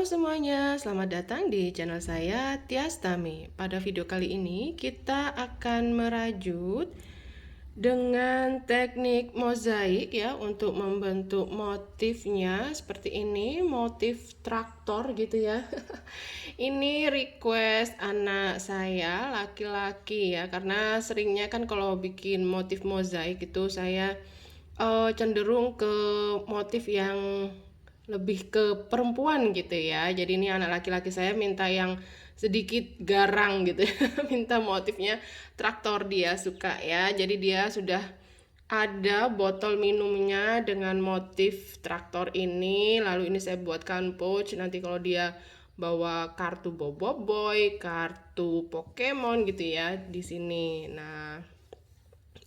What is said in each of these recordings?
Halo semuanya, selamat datang di channel saya Tias Tami. Pada video kali ini kita akan merajut dengan teknik mozaik ya untuk membentuk motifnya seperti ini, motif traktor gitu ya. Ini request anak saya laki-laki ya, karena seringnya kan kalau bikin motif mozaik itu saya cenderung ke motif yang lebih ke perempuan gitu ya. Jadi ini anak laki-laki saya minta yang sedikit garang gitu ya. Minta motifnya traktor, dia suka ya. Jadi dia sudah ada botol minumnya dengan motif traktor ini. Lalu ini saya buatkan pouch, nanti kalau dia bawa kartu Boboiboy, kartu Pokemon gitu ya di sini. Nah,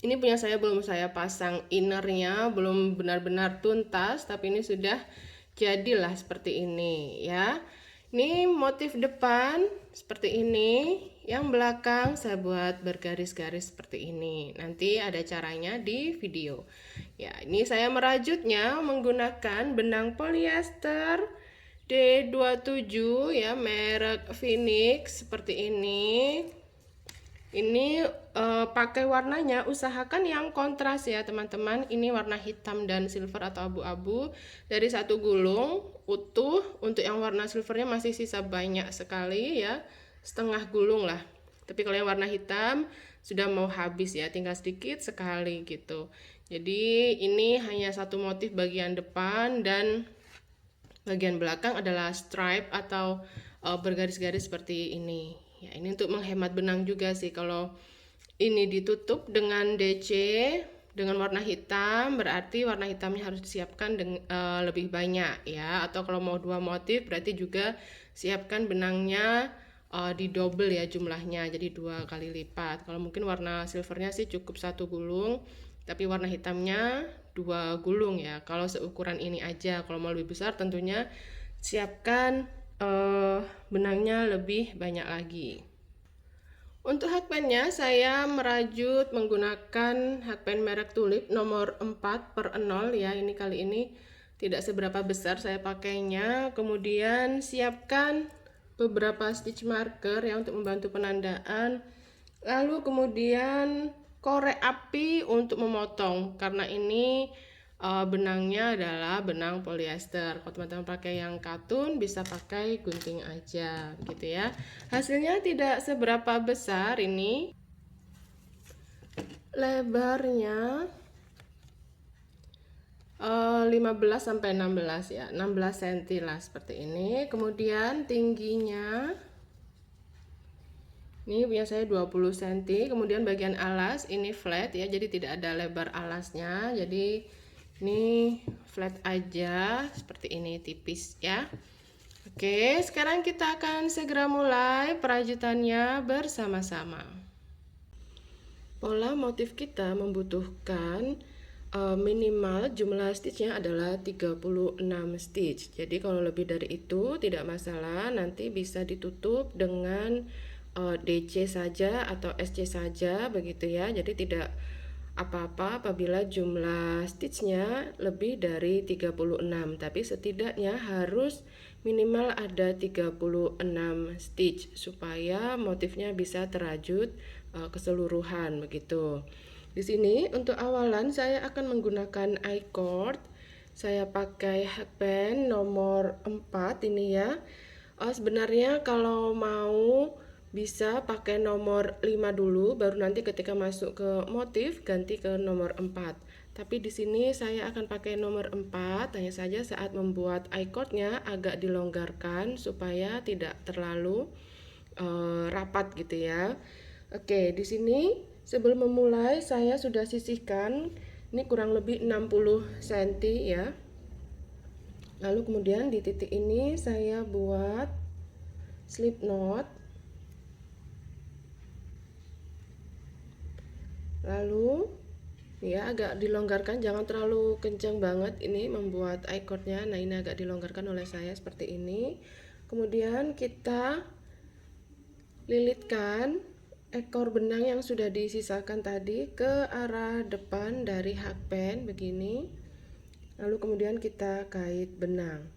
ini punya saya belum saya pasang innernya, belum benar-benar tuntas, tapi ini sudah jadilah seperti ini ya. Ini motif depan seperti ini, yang belakang saya buat bergaris-garis seperti ini. Nanti ada caranya di video. Ya, ini saya merajutnya menggunakan benang polyester D27 ya, merek Phoenix seperti ini. Ini pakai warnanya usahakan yang kontras ya teman-teman. Ini warna hitam dan silver atau abu-abu dari satu gulung utuh. Untuk yang warna silvernya masih sisa banyak sekali ya, setengah gulung lah. Tapi kalau yang warna hitam sudah mau habis ya, tinggal sedikit sekali gitu. Jadi ini hanya satu motif bagian depan, dan bagian belakang adalah stripe atau bergaris-garis seperti ini. Ya, ini untuk menghemat benang juga sih. Kalau ini ditutup dengan DC dengan warna hitam, berarti warna hitamnya harus disiapkan lebih banyak ya. Atau kalau mau dua motif, berarti juga siapkan benangnya di double ya jumlahnya, jadi 2 kali lipat. Kalau mungkin warna silvernya sih cukup satu gulung, tapi warna hitamnya 2 gulung ya. Kalau seukuran ini aja, kalau mau lebih besar tentunya siapkan benangnya lebih banyak lagi. Untuk hakpennya saya merajut menggunakan hakpen merek Tulip nomor 4/0 ya. Ini kali ini tidak seberapa besar saya pakainya. Kemudian siapkan beberapa stitch marker ya untuk membantu penandaan. Lalu kemudian korek api untuk memotong, karena ini benangnya adalah benang polyester. Kalau teman-teman pakai yang katun bisa pakai gunting aja gitu ya. Hasilnya tidak seberapa besar, ini lebarnya 15 sampai 16 ya, 16 cm lah seperti ini. Kemudian tingginya ini punya saya 20 cm. Kemudian bagian alas ini flat ya, jadi tidak ada lebar alasnya. Jadi ini flat aja seperti ini, tipis ya. Oke, sekarang kita akan segera mulai perajutannya bersama-sama. Pola motif kita membutuhkan minimal jumlah stitchnya adalah 36 stitch. Jadi kalau lebih dari itu tidak masalah, nanti bisa ditutup dengan DC saja atau SC saja begitu ya. Jadi tidak apa-apa apabila jumlah stitchnya lebih dari 36, tapi setidaknya harus minimal ada 36 stitch supaya motifnya bisa terajut keseluruhan begitu. Di sini untuk awalan saya akan menggunakan I-cord. Saya pakai hakpen nomor 4 ini ya. Sebenarnya kalau mau bisa pakai nomor 5 dulu, baru nanti ketika masuk ke motif ganti ke nomor 4. Tapi di sini saya akan pakai nomor 4, hanya saja saat membuat I-cordnya agak dilonggarkan supaya tidak terlalu rapat gitu ya. Oke, di sini sebelum memulai saya sudah sisihkan ini kurang lebih 60 cm ya. Lalu kemudian di titik ini saya buat slip knot. Lalu ya agak dilonggarkan, jangan terlalu kencang banget ini membuat I-cordnya. Nah, ini agak dilonggarkan oleh saya seperti ini. Kemudian kita lilitkan ekor benang yang sudah disisakan tadi ke arah depan dari hakpen begini. Lalu kemudian kita kait benang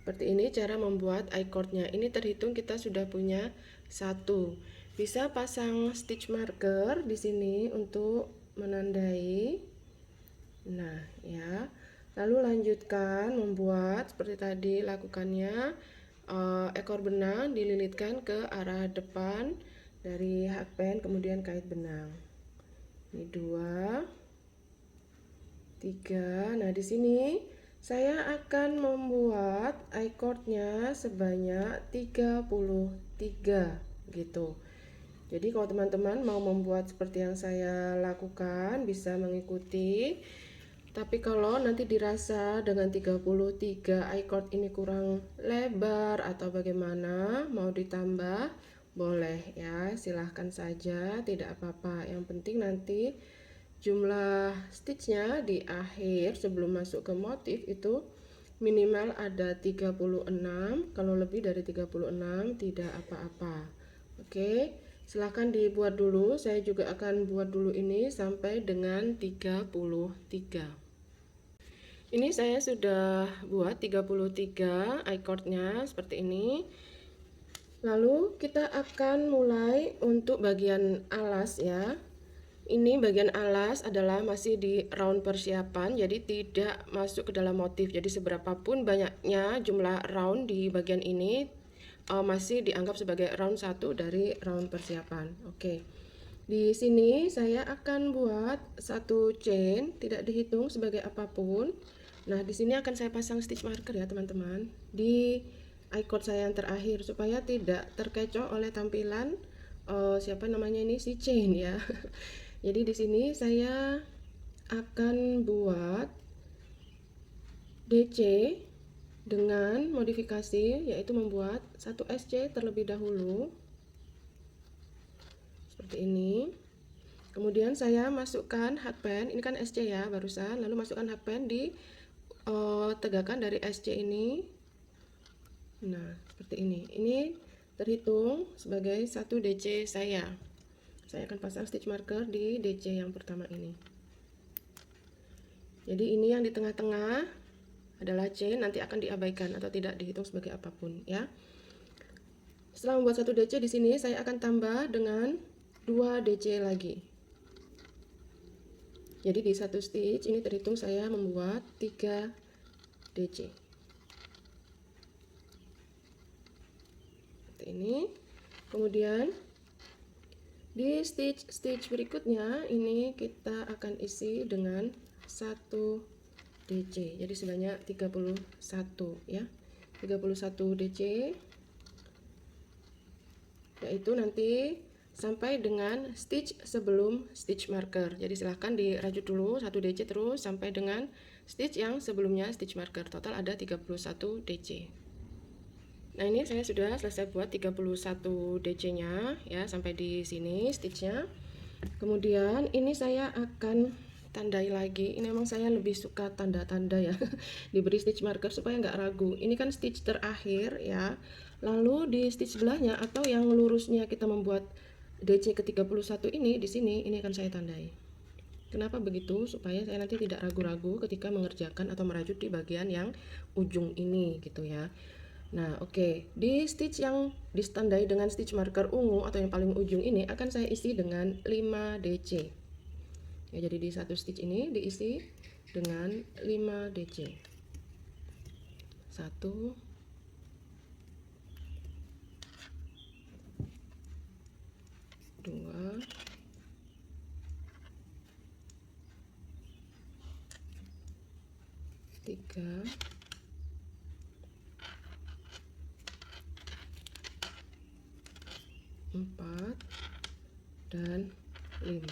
Seperti ini cara membuat I-cord-nya. Ini terhitung kita sudah punya satu. Bisa pasang stitch marker di sini untuk menandai. Nah, ya. Lalu lanjutkan membuat seperti tadi lakukannya. Ekor benang dililitkan ke arah depan dari hakpen, kemudian kait benang. Ini 2, 3. Nah, di sini saya akan membuat I-cord-nya sebanyak 33 gitu. Jadi kalau teman-teman mau membuat seperti yang saya lakukan bisa mengikuti. Tapi kalau nanti dirasa dengan 33 I-cord ini kurang lebar atau bagaimana, mau ditambah, boleh ya, silahkan saja, tidak apa-apa. Yang penting nanti jumlah stitchnya di akhir sebelum masuk ke motif itu minimal ada 36. Kalau lebih dari 36 tidak apa-apa. Oke, silahkan dibuat dulu. Saya juga akan buat dulu ini sampai dengan 33. Ini saya sudah buat 33 I-cord-nya seperti ini. Lalu kita akan mulai untuk bagian alas ya. Ini bagian alas adalah masih di round persiapan, jadi tidak masuk ke dalam motif. Jadi seberapapun banyaknya jumlah round di bagian ini masih dianggap sebagai round 1 dari round persiapan. Oke. Di sini saya akan buat satu chain, tidak dihitung sebagai apapun. Nah, di sini akan saya pasang stitch marker ya, teman-teman. Di I-cord saya yang terakhir supaya tidak terkecoh oleh tampilan siapa namanya ini si chain ya. Jadi di sini saya akan buat DC dengan modifikasi yaitu membuat satu SC terlebih dahulu seperti ini. Kemudian saya masukkan hakpen, ini kan SC ya barusan, lalu masukkan hakpen di tegakan dari SC ini. Nah, seperti ini. Ini terhitung sebagai satu DC saya. Saya akan pasang stitch marker di DC yang pertama ini. Jadi ini yang di tengah-tengah adalah chain, nanti akan diabaikan atau tidak dihitung sebagai apapun ya. Setelah membuat satu DC di sini saya akan tambah dengan 2 DC lagi. Jadi di satu stitch ini terhitung saya membuat 3 DC. Seperti ini. Kemudian di stitch berikutnya ini kita akan isi dengan 1 DC. Jadi sebanyak 31 ya. 31 DC. Yaitu nanti sampai dengan stitch sebelum stitch marker. Jadi silahkan dirajut dulu 1 DC terus sampai dengan stitch yang sebelumnya stitch marker. Total ada 31 DC. Nah, ini saya sudah selesai buat 31 DC-nya ya, sampai di sini stitchnya. Kemudian ini saya akan tandai lagi. Ini memang saya lebih suka tanda-tanda ya. Diberi stitch marker supaya nggak ragu. Ini kan stitch terakhir ya. Lalu di stitch sebelahnya atau yang lurusnya kita membuat DC ke-31 ini di sini ini akan saya tandai. Kenapa begitu? Supaya saya nanti tidak ragu-ragu ketika mengerjakan atau merajut di bagian yang ujung ini gitu ya. Nah, oke. Di stitch yang ditandai dengan stitch marker ungu atau yang paling ujung ini akan saya isi dengan 5 DC. Ya, jadi di satu stitch ini diisi dengan 5 DC. 1 2 3 4 dan 5.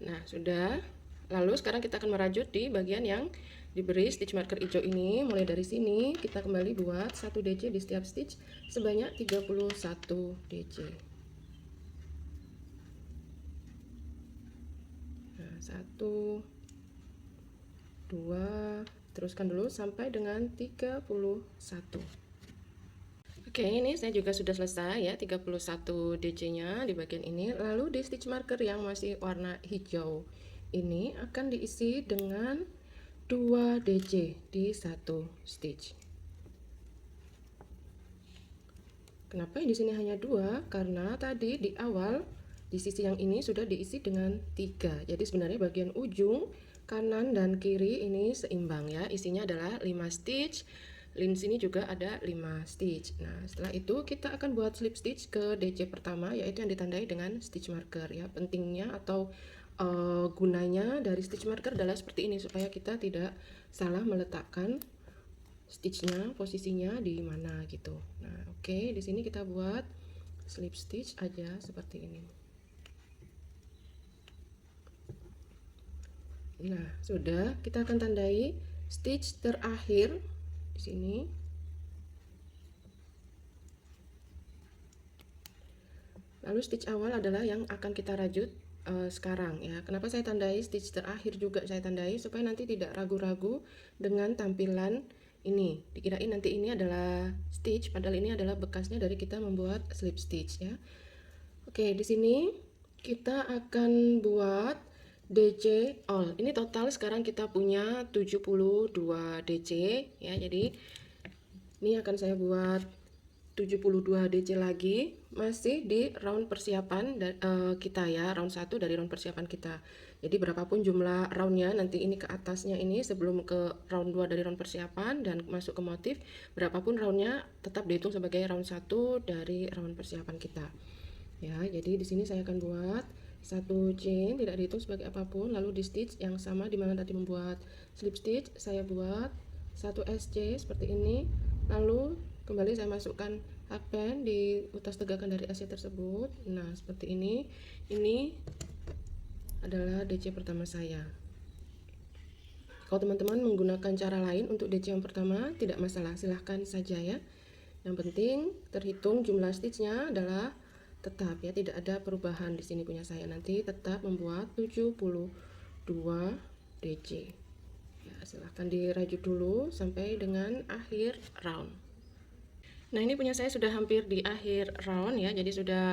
Nah, sudah. Lalu sekarang kita akan merajut di bagian yang diberi stitch marker hijau ini. Mulai dari sini kita kembali buat 1 DC di setiap stitch sebanyak 31 DC. Nah, 1 2, teruskan dulu sampai dengan 31. Oke, ini saya juga sudah selesai ya, 31 DC-nya di bagian ini. Lalu di stitch marker yang masih warna hijau ini akan diisi dengan 2 DC di satu stitch. Kenapa di sini hanya 2? Karena tadi di awal di sisi yang ini sudah diisi dengan 3. Jadi sebenarnya bagian ujung kanan dan kiri ini seimbang ya. Isinya adalah 5 stitch. Di sini juga ada 5 stitch. Nah, setelah itu kita akan buat slip stitch ke DC pertama, yaitu yang ditandai dengan stitch marker ya. Pentingnya atau gunanya dari stitch marker adalah seperti ini, supaya kita tidak salah meletakkan stitchnya, posisinya di mana gitu. Nah, oke, di sini kita buat slip stitch aja seperti ini. Nah, sudah, kita akan tandai stitch terakhir di sini. Lalu stitch awal adalah yang akan kita rajut sekarang ya. Kenapa saya tandai stitch terakhir juga saya tandai, supaya nanti tidak ragu-ragu dengan tampilan ini. Dikirain nanti ini adalah stitch, padahal ini adalah bekasnya dari kita membuat slip stitch ya. Oke, di sini kita akan buat DC all. Ini total sekarang kita punya 72 DC ya. Jadi ini akan saya buat 72 DC lagi, masih di round persiapan kita ya, round 1 dari round persiapan kita. Jadi berapapun jumlah roundnya nanti ini ke atasnya ini sebelum ke round 2 dari round persiapan dan masuk ke motif, berapapun roundnya tetap dihitung sebagai round 1 dari round persiapan kita. Ya, jadi di sini saya akan buat satu chain tidak dihitung sebagai apapun, lalu di stitch yang sama dimana tadi membuat slip stitch saya buat satu SC seperti ini, lalu kembali saya masukkan hakpen di utas tegakan dari AC tersebut. Nah, seperti ini. Ini adalah DC pertama saya. Kalau teman-teman menggunakan cara lain untuk DC yang pertama, tidak masalah, silahkan saja ya. Yang penting terhitung jumlah stitchnya adalah tetap ya, tidak ada perubahan. Di sini punya saya nanti tetap membuat 72 DC. Ya, silahkan dirajut dulu sampai dengan akhir round. Nah, ini punya saya sudah hampir di akhir round ya, jadi sudah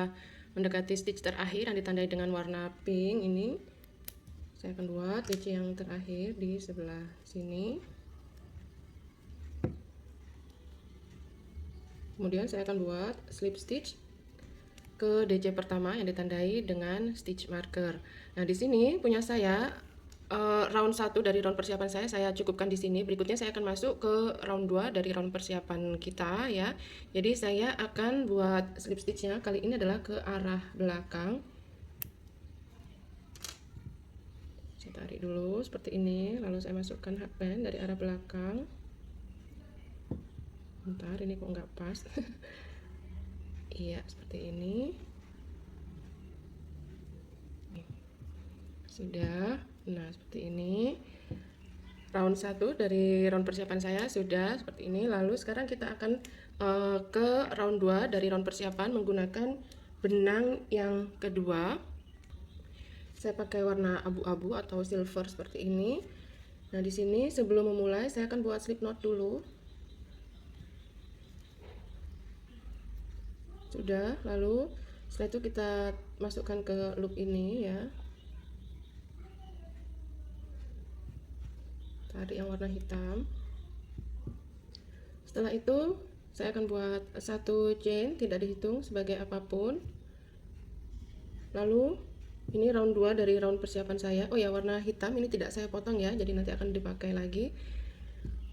mendekati stitch terakhir yang ditandai dengan warna pink ini. Saya akan buat DC yang terakhir di sebelah sini. Kemudian saya akan buat slip stitch ke DC pertama yang ditandai dengan stitch marker. Nah, di sini punya saya round 1 dari round persiapan saya cukupkan di sini. Berikutnya saya akan masuk ke round 2 dari round persiapan kita ya. Jadi saya akan buat slip stitchnya kali ini adalah ke arah belakang. Saya tarik dulu seperti ini, lalu saya masukkan hakpen dari arah belakang. Bentar, ini kok nggak pas. Iya, seperti ini. Sudah. Nah, seperti ini. Round 1 dari round persiapan saya sudah seperti ini. Lalu sekarang kita akan ke round 2 dari round persiapan menggunakan benang yang kedua. Saya pakai warna abu-abu atau silver seperti ini. Nah, di sini sebelum memulai saya akan buat slip knot dulu. Sudah, lalu setelah itu kita masukkan ke loop ini ya. Tarik yang warna hitam. Setelah itu saya akan buat satu chain tidak dihitung sebagai apapun. Lalu ini round 2 dari round persiapan saya. Oh ya, warna hitam ini tidak saya potong ya, jadi nanti akan dipakai lagi.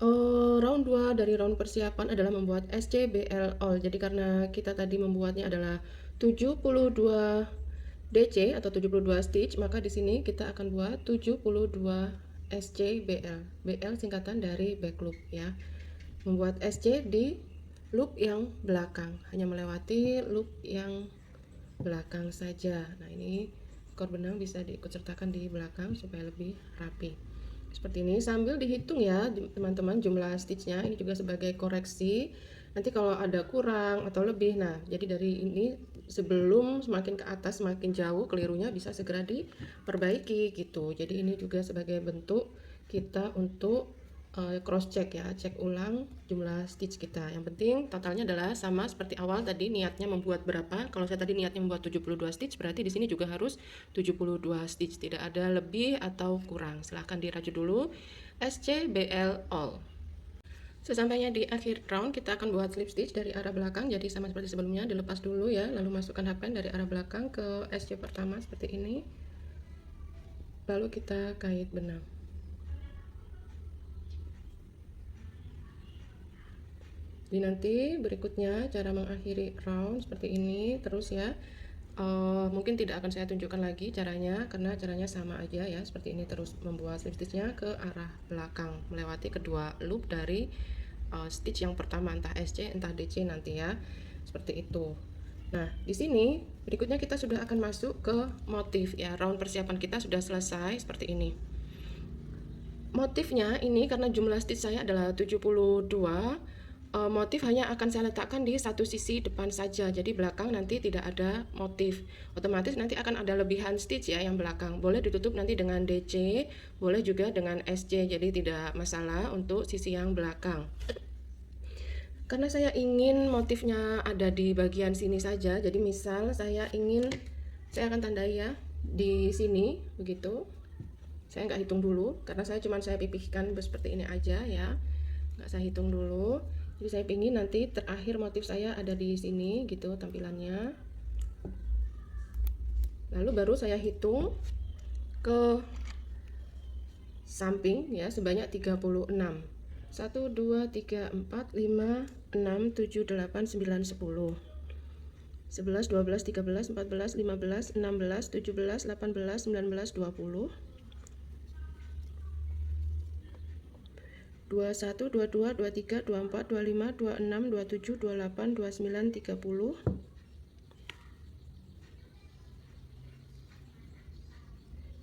Round 2 dari round persiapan adalah membuat SCBL all. Jadi karena kita tadi membuatnya adalah 72 DC atau 72 stitch, maka di sini kita akan buat 72 SCBL. BL singkatan dari back loop ya. Membuat SC di loop yang belakang, hanya melewati loop yang belakang saja. Nah, ini ekor benang bisa diikutsertakan di belakang supaya lebih rapi. Seperti ini sambil dihitung ya teman-teman jumlah stitchnya. Ini juga sebagai koreksi. Nanti kalau ada kurang atau lebih, nah jadi dari ini sebelum semakin ke atas semakin jauh kelirunya bisa segera diperbaiki gitu. Jadi ini juga sebagai bentuk kita untuk cross check ya, cek ulang jumlah stitch kita. Yang penting totalnya adalah sama seperti awal tadi, niatnya membuat berapa. Kalau saya tadi niatnya membuat 72 stitch, berarti di sini juga harus 72 stitch, tidak ada lebih atau kurang. Silahkan dirajut dulu. SCBL all. Sesampainya di akhir round, kita akan buat slip stitch dari arah belakang. Jadi sama seperti sebelumnya, dilepas dulu ya, lalu masukkan hakpan dari arah belakang ke SC pertama seperti ini. Lalu kita kait benang. Jadi nanti berikutnya cara mengakhiri round seperti ini terus ya. Mungkin tidak akan saya tunjukkan lagi caranya karena caranya sama aja ya, seperti ini terus membuat slip stitchnya ke arah belakang melewati kedua loop dari stitch yang pertama, entah SC entah DC nanti ya, seperti itu. Nah di sini berikutnya kita sudah akan masuk ke motif ya. Round persiapan kita sudah selesai seperti ini. Motifnya ini karena jumlah stitch saya adalah 72, motif hanya akan saya letakkan di satu sisi depan saja, jadi belakang nanti tidak ada motif. Otomatis nanti akan ada lebihan stitch ya yang belakang. Boleh ditutup nanti dengan DC, boleh juga dengan SC, jadi tidak masalah untuk sisi yang belakang. Karena saya ingin motifnya ada di bagian sini saja, jadi misal saya akan tandai ya di sini begitu. Saya nggak hitung dulu karena saya pipihkan seperti ini aja ya, nggak saya hitung dulu. Jadi saya ingin nanti terakhir motif saya ada di sini gitu tampilannya. Lalu baru saya hitung ke samping ya sebanyak 36. 1 2 3 4 5 6 7 8 9 10 11 12 13 14 15 16 17 18 19 20 21, 22, 23, 24, 25, 26, 27, 28, 29, 30,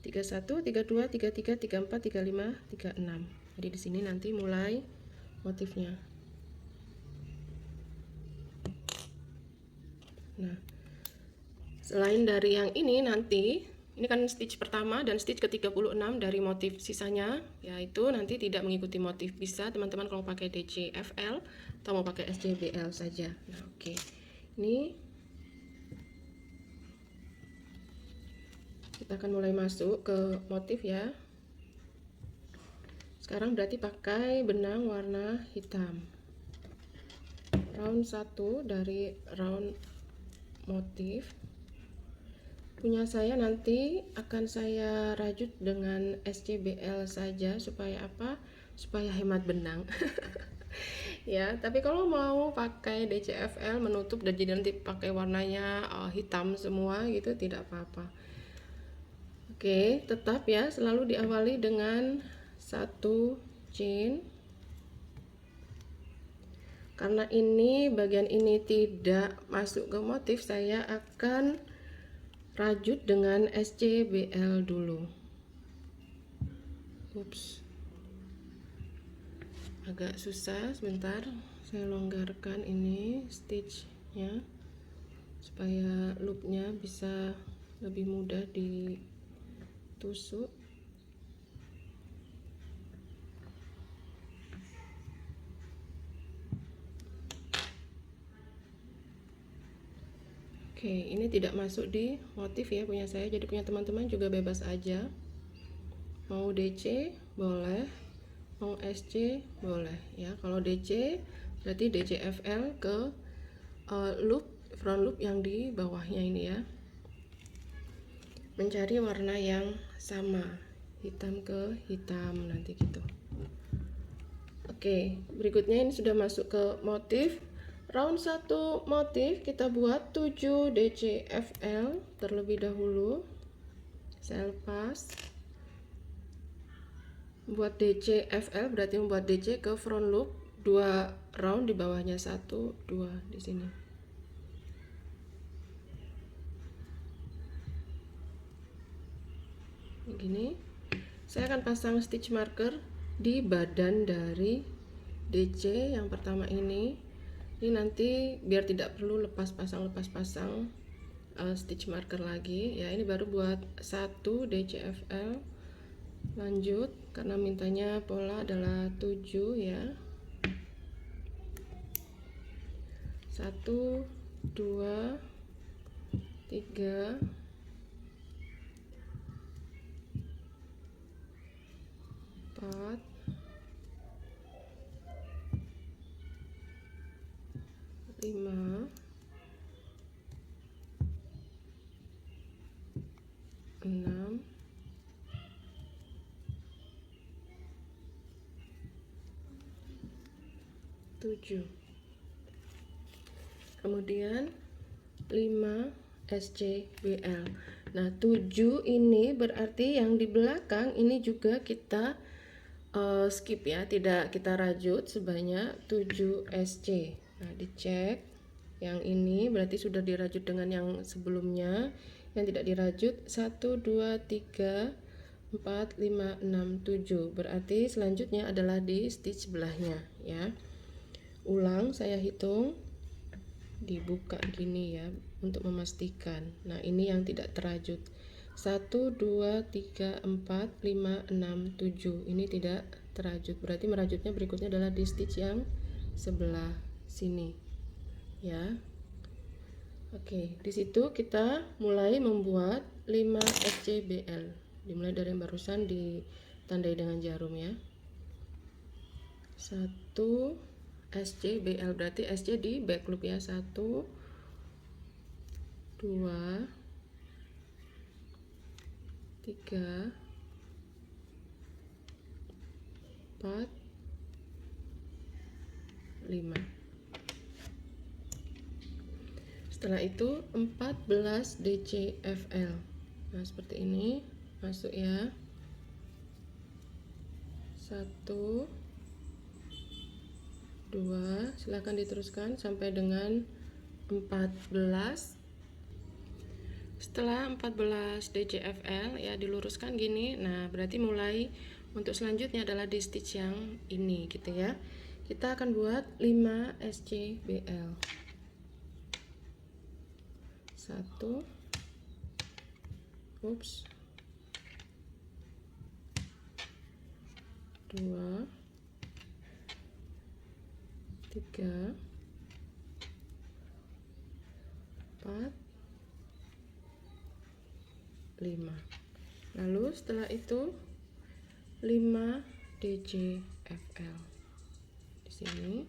31, 32, 33, 34, 35, 36. Jadi di sini nanti mulai motifnya. Nah, selain dari yang ini nanti ini kan stitch pertama dan stitch ke-36 dari motif sisanya, yaitu nanti tidak mengikuti motif. Bisa teman-teman kalau pakai DCFL atau mau pakai SCBL saja. Nah, oke. Ini kita akan mulai masuk ke motif ya. Sekarang berarti pakai benang warna hitam. Round 1 dari round motif punya saya nanti akan saya rajut dengan SCBL saja supaya apa? Supaya hemat benang. Ya, tapi kalau mau pakai DCFL menutup dan jadi nanti pakai warnanya hitam semua gitu tidak apa-apa. Oke, tetap ya selalu diawali dengan satu chain. Karena ini bagian ini tidak masuk ke motif, saya akan rajut dengan SCBL dulu. Ups, agak susah, sebentar saya longgarkan ini stitchnya supaya loopnya bisa lebih mudah ditusuk. Oke, ini tidak masuk di motif ya punya saya, jadi punya teman-teman juga bebas aja. Mau DC boleh, mau SC boleh ya. Kalau DC berarti DCFL ke loop, front loop yang di bawahnya ini ya. Mencari warna yang sama, hitam ke hitam nanti gitu. Oke, berikutnya ini sudah masuk ke motif. Round 1 motif kita buat 7 DCFL terlebih dahulu. Saya lepas. Buat DCFL berarti membuat DC ke front loop 2 round, di bawahnya 1 2 di sini. Begini. Saya akan pasang stitch marker di badan dari DC yang pertama ini. Ini nanti biar tidak perlu lepas pasang stitch marker lagi ya. Ini baru buat 1 DCFL Lanjut, karena mintanya pola adalah 7 ya. 1, 2, 3, 4, 5, 6, 7. Kemudian 5 SCBL. Nah, 7 ini berarti yang di belakang ini juga kita skip ya, tidak kita rajut sebanyak 7 SC. Nah, dicek yang ini berarti sudah dirajut dengan yang sebelumnya. Yang tidak dirajut 1, 2, 3, 4, 5, 6, 7. Berarti selanjutnya adalah di stitch sebelahnya ya. Ulang saya hitung, dibuka gini ya untuk memastikan. Nah, ini yang tidak terajut. 1, 2, 3, 4, 5, 6, 7. Ini tidak terajut. Berarti merajutnya berikutnya adalah di stitch yang sebelah sini. Ya. Oke, di situ kita mulai membuat 5 SCBL. Dimulai dari yang barusan ditandai dengan jarum ya. 1 SCBL, berarti SC di back loop ya. 1, 2, 3, 4, 5. Setelah itu 14 DCFL. Nah, seperti ini masuk ya. 1, 2, silahkan diteruskan sampai dengan 14. Setelah 14 DCFL ya diluruskan gini. Nah, berarti mulai untuk selanjutnya adalah di stitch yang ini gitu ya. Kita akan buat 5 SCBL. 1, ups, 2, 3, 4, 5. Lalu setelah itu 5 DCFL di sini.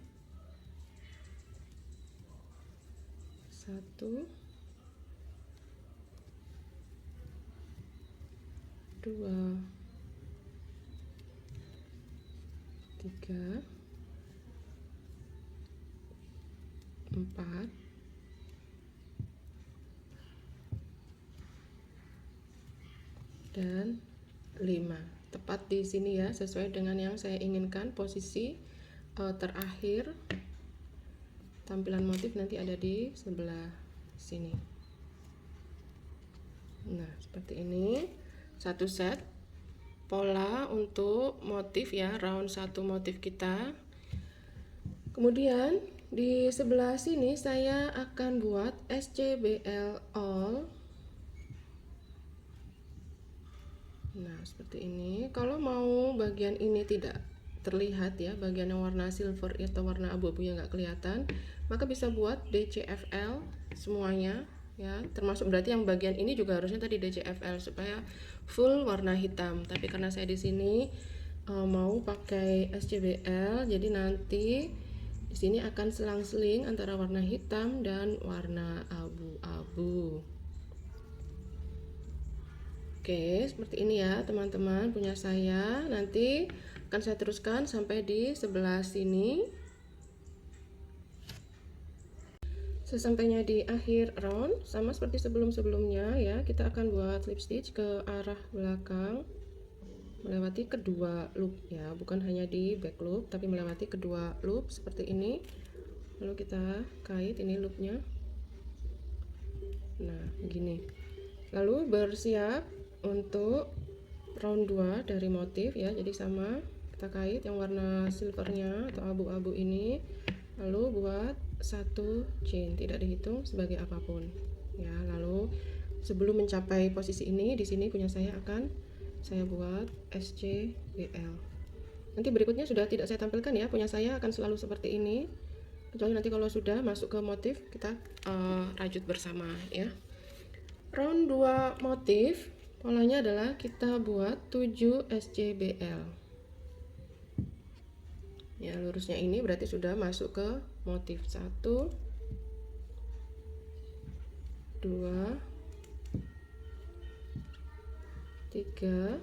1, 2, 3, 4, 5. Tepat di sini ya, sesuai dengan yang saya inginkan. Posisi terakhir tampilan motif nanti ada di sebelah sini. Nah, seperti ini. Satu set pola untuk motif ya, round 1 motif kita. Kemudian di sebelah sini saya akan buat SCBL all. Nah, seperti ini. Kalau mau bagian ini tidak terlihat ya, bagian yang warna silver atau warna abu-abu yang nggak kelihatan, maka bisa buat DCFL semuanya ya, termasuk berarti yang bagian ini juga harusnya tadi DCFL supaya full warna hitam. Tapi karena saya di sini mau pakai SCBL, jadi nanti di sini akan selang-seling antara warna hitam dan warna abu-abu. Oke, seperti ini ya teman-teman punya saya. Nanti akan saya teruskan sampai di sebelah sini. Sesampainya di akhir round, sama seperti sebelum-sebelumnya ya, kita akan buat slip stitch ke arah belakang melewati kedua loop ya, bukan hanya di back loop tapi melewati kedua loop seperti ini. Lalu kita kait ini loopnya. Nah, begini. Lalu bersiap untuk round 2 dari motif ya, jadi sama kita kait yang warna silvernya atau abu-abu ini, lalu buat 1 chain, tidak dihitung sebagai apapun ya. Lalu sebelum mencapai posisi ini, di sini punya saya akan saya buat SCBL. Nanti berikutnya sudah tidak saya tampilkan ya, punya saya akan selalu seperti ini, kecuali nanti kalau sudah masuk ke motif kita rajut bersama ya. Round 2 motif, polanya adalah kita buat 7 SCBL ya. Lurusnya ini berarti sudah masuk ke motif 1 2 3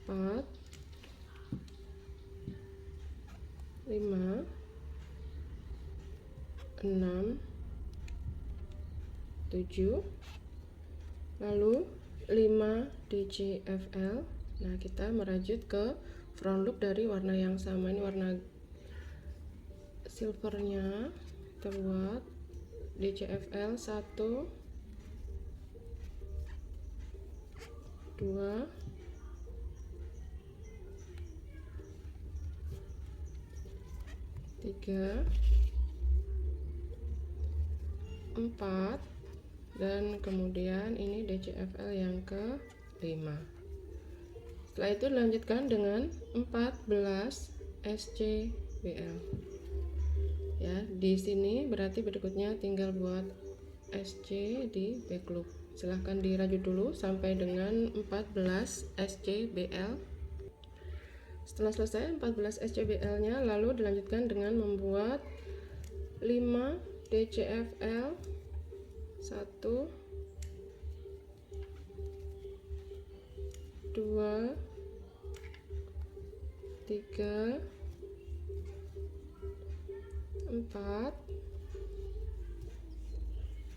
4 5 6 7, lalu 5 DCFL. Nah, kita merajut ke front loop dari warna yang sama. Ini warna silvernya. Kita buat DCFL 1 2 3 4, dan kemudian ini DCFL yang ke-5. Setelah itu dilanjutkan dengan 14 SCBL ya. Di sini berarti berikutnya tinggal buat SC di back loop. Silahkan dirajut dulu sampai dengan 14 SCBL. Setelah selesai 14 SCBL nya, lalu dilanjutkan dengan membuat 5 DCFL 1 2 3 4,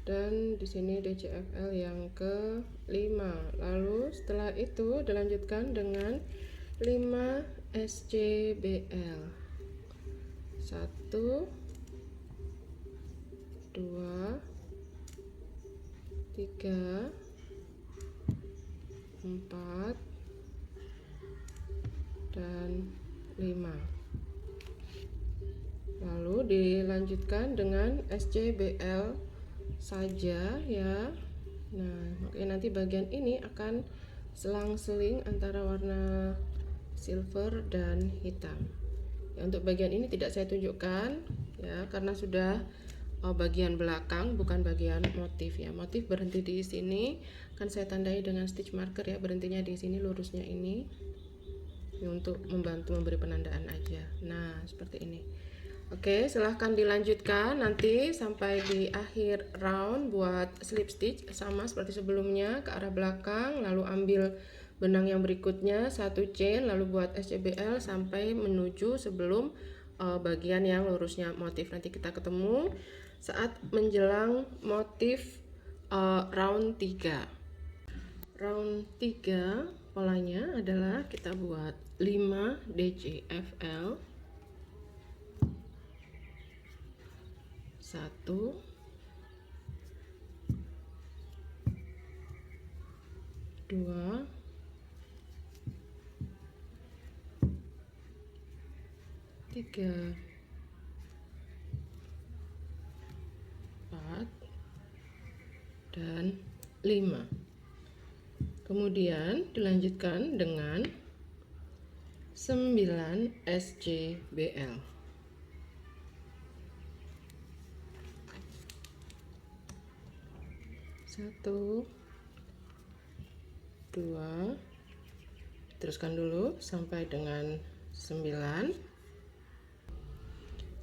dan di sini DCFL yang ke-5. Lalu setelah itu dilanjutkan dengan 5 SCBL 1 2 3 4 dan 5. Lalu dilanjutkan dengan SCBL saja ya. Nah, makanya nanti bagian ini akan selang-seling antara warna silver dan hitam ya. Untuk bagian ini tidak saya tunjukkan ya, karena sudah bagian belakang, bukan bagian motif ya. Motif berhenti di sini, kan saya tandai dengan stitch marker ya, berhentinya di sini, lurusnya ini untuk membantu memberi penandaan aja. Nah, seperti ini. Oke, silahkan dilanjutkan nanti sampai di akhir round buat slip stitch sama seperti sebelumnya, ke arah belakang, lalu ambil benang yang berikutnya satu chain, lalu buat SCBL sampai menuju sebelum bagian yang lurusnya motif. Nanti kita ketemu saat menjelang motif round 3. Round 3 polanya adalah kita buat 5 DCFL 1 2 3 4 dan 5. Kemudian dilanjutkan dengan 9 SCBL 1 2, teruskan dulu sampai dengan 9.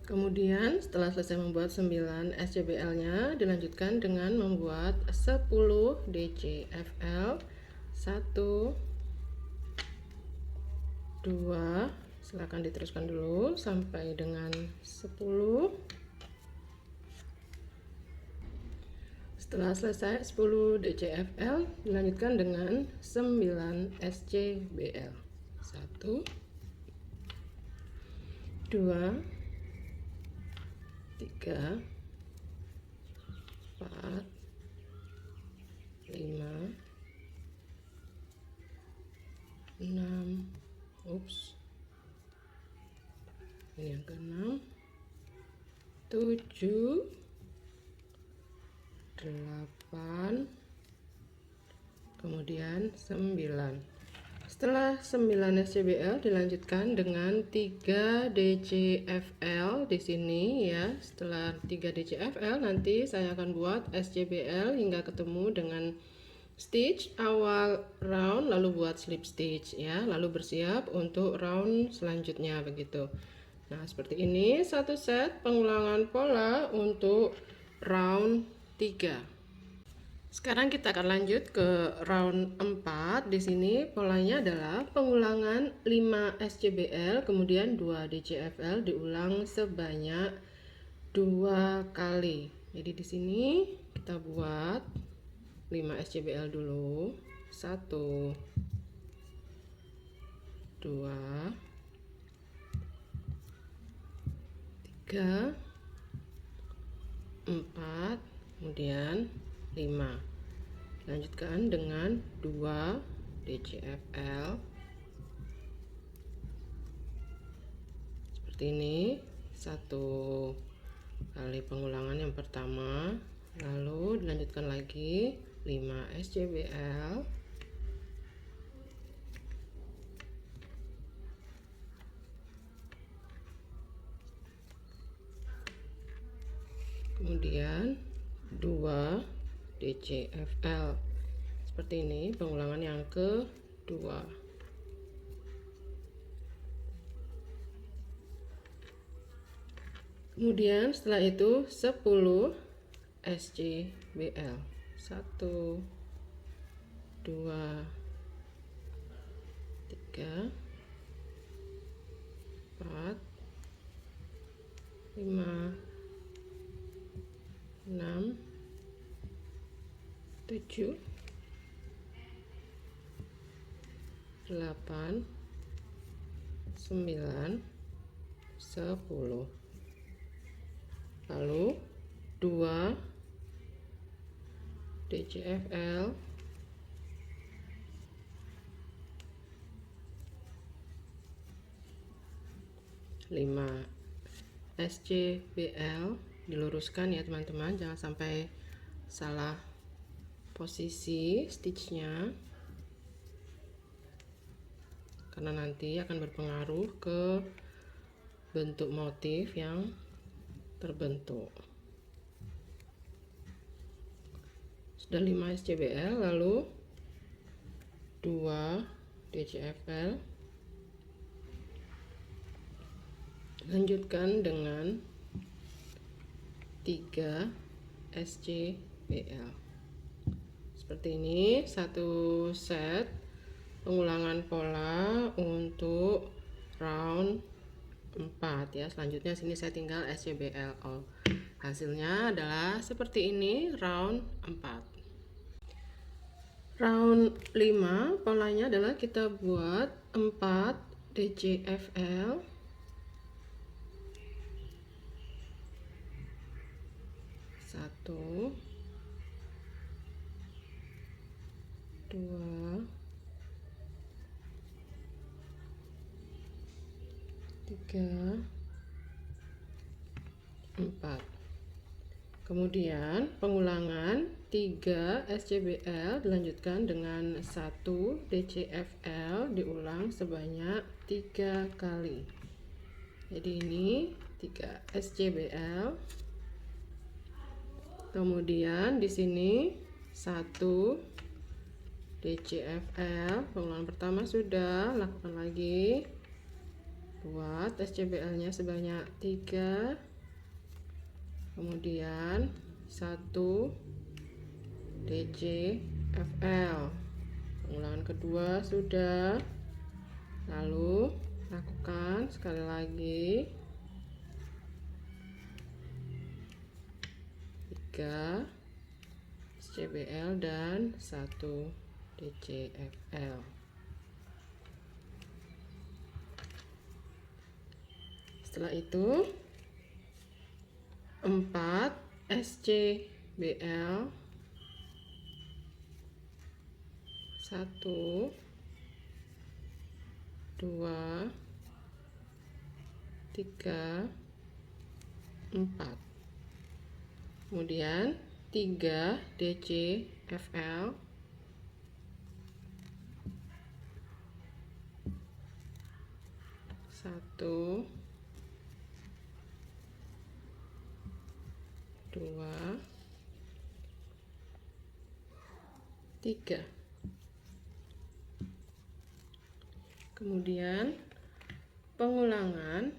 Kemudian setelah selesai membuat 9 SCBL nya, dilanjutkan dengan membuat 10 DCFL 1 2, silakan diteruskan dulu sampai dengan 10. Setelah selesai 10 DCFL, dilanjutkan dengan 9 SCBL 1 2 3 4 5 6, ini yang ke-6, 7 8, kemudian 9. Setelah 9 SCBL dilanjutkan dengan 3 DCFL di sini ya. Setelah 3 DCFL nanti saya akan buat SCBL hingga ketemu dengan stitch awal round, lalu buat slip stitch ya, lalu bersiap untuk round selanjutnya begitu. Nah, seperti ini satu set pengulangan pola untuk round 3. Sekarang kita akan lanjut ke round 4. Di sini polanya adalah pengulangan 5 SCBL kemudian 2 DCFL diulang sebanyak 2 kali. Jadi di sini kita buat 5 SCBL dulu. 1 2 3 4 kemudian 5. Lanjutkan dengan 2 DCFL seperti ini. 1 kali pengulangan yang pertama, lalu dilanjutkan lagi 5 SCBL kemudian 2 DCFL seperti ini, pengulangan yang kedua. Kemudian setelah itu 10 SCBL. 1 2 3 4 5 6 7 8 9 10. Lalu 2 DCFL lima SCBL, diluruskan ya teman-teman, jangan sampai salah posisi stitchnya karena nanti akan berpengaruh ke bentuk motif yang terbentuk. Sudah 5 SCBL, lalu 2 DCFL, lanjutkan dengan 3 SCBL seperti ini. Satu set pengulangan pola untuk round 4 ya. Selanjutnya sini saya tinggal SCBL. Hasilnya adalah seperti ini round 4. Round 5 polanya adalah kita buat 4 DCFL satu 2 3 4. Kemudian pengulangan 3 SCBL dilanjutkan dengan 1 DCFL diulang sebanyak 3 kali. Jadi ini 3 SCBL. Kemudian di sini 1 DCFL, pengulangan pertama sudah, lakukan lagi. Buat SCBL-nya sebanyak 3. Kemudian 1 DCFL, pengulangan kedua sudah, lalu lakukan sekali lagi 3 SCBL dan 1 DCFL. Setelah itu 4 SCBL 1 2 3 4. Kemudian 3 DCFL 1, 2, 3. Kemudian pengulangan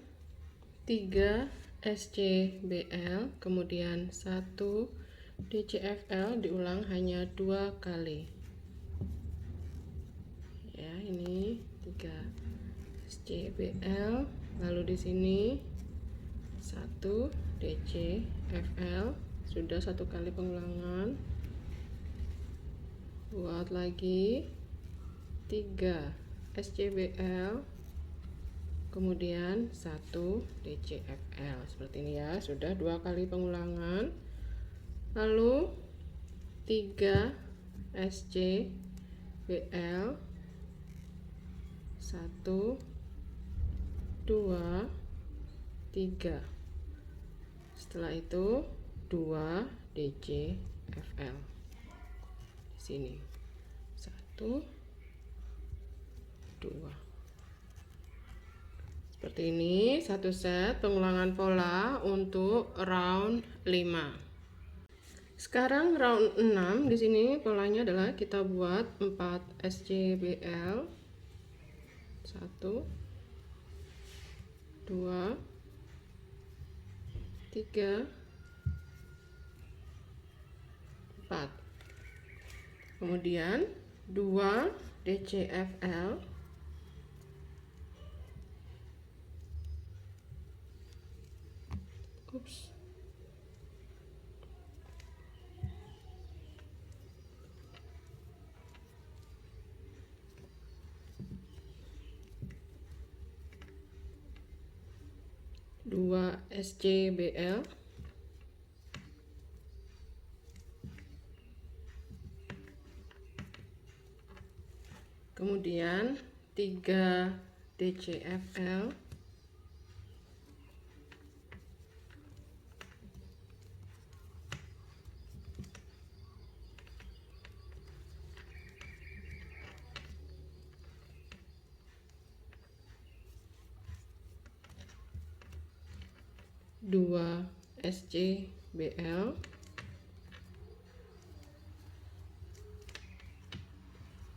3 SCBL, kemudian 1 DCFL diulang hanya 2 kali. Ya, ini 3 SCBL, lalu di sini 1 DCFL, sudah 1 kali pengulangan. Buat lagi 3 SCBL, kemudian 1 DCFL, seperti ini ya, sudah 2 kali pengulangan. Lalu 3 SCBL, 1, 2, 3. Setelah itu 2 DCFL di sini, 1, 2. Seperti ini satu set pengulangan pola untuk round 5. Sekarang round 6, di sini polanya adalah kita buat 4 SCBL, 1, 2, 3, 4. Kemudian 2 DCFL, ups, 2 SCBL, kemudian 3 DCFL, dua SCBL,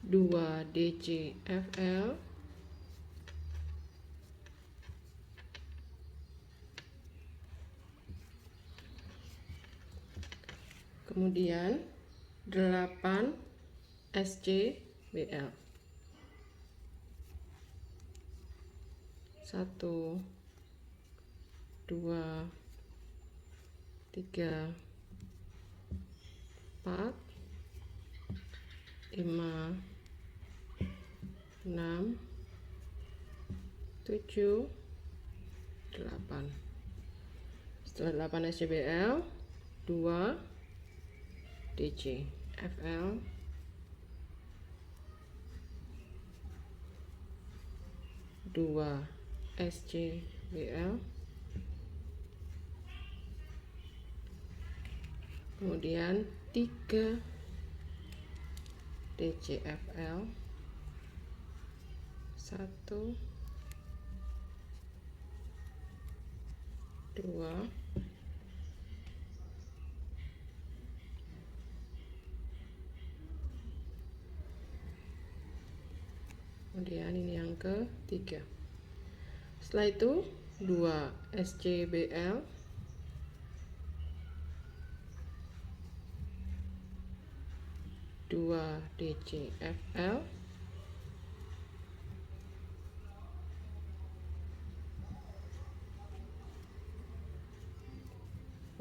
dua DCFL, kemudian 8 SCBL, 1, 2, 3, 4, 5, 6, 7, 8. Setelah 8 SCBL, 2 DCFL, 2 SCBL, kemudian 3 DCFL, 1, 2, kemudian ini yang ketiga. Setelah itu 2 SCBL, 2 DCFL,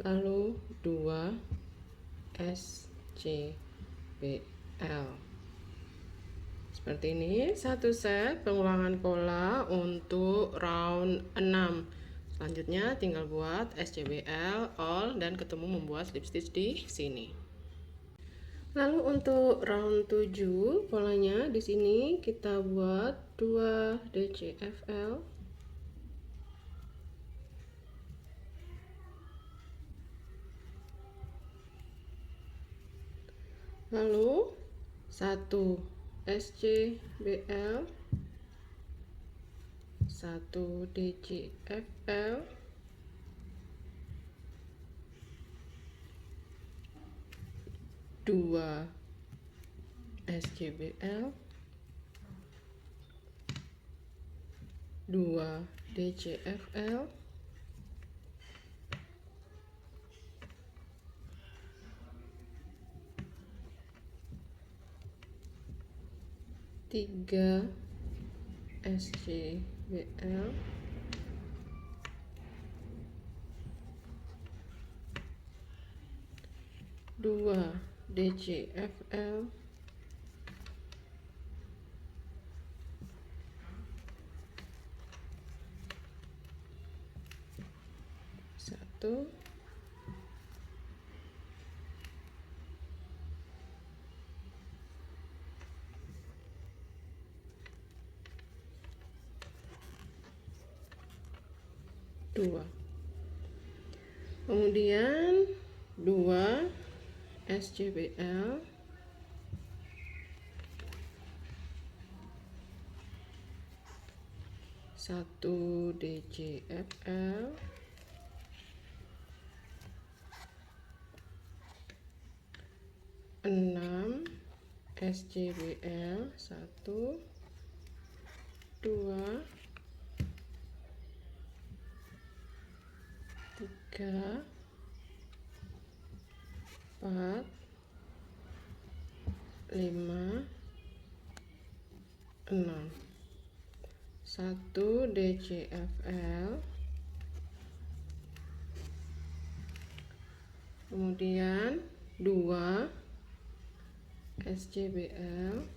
lalu 2 SCBL. Seperti ini satu set pengulangan pola untuk round 6. Selanjutnya tinggal buat SCBL, all, dan ketemu membuat slip stitch di sini. Lalu untuk round 7 polanya di sini kita buat 2 DCFL, lalu 1 SCBL, 1 DCFL, 2 SCBL, 2 DCFL, 3 SCBL, 2 DCFL, 1, 2. Kemudian 2 SCBL, 1 DCFL, 6 SCBL, 1, 2, 3, 4, 5, 6. 1 DCFL, kemudian 2 SCBL,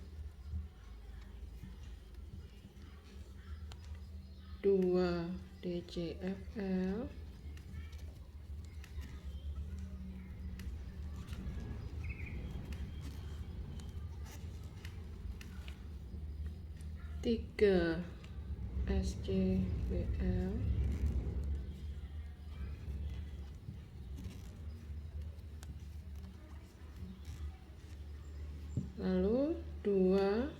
2 DCFL, 3 SCBL, lalu 2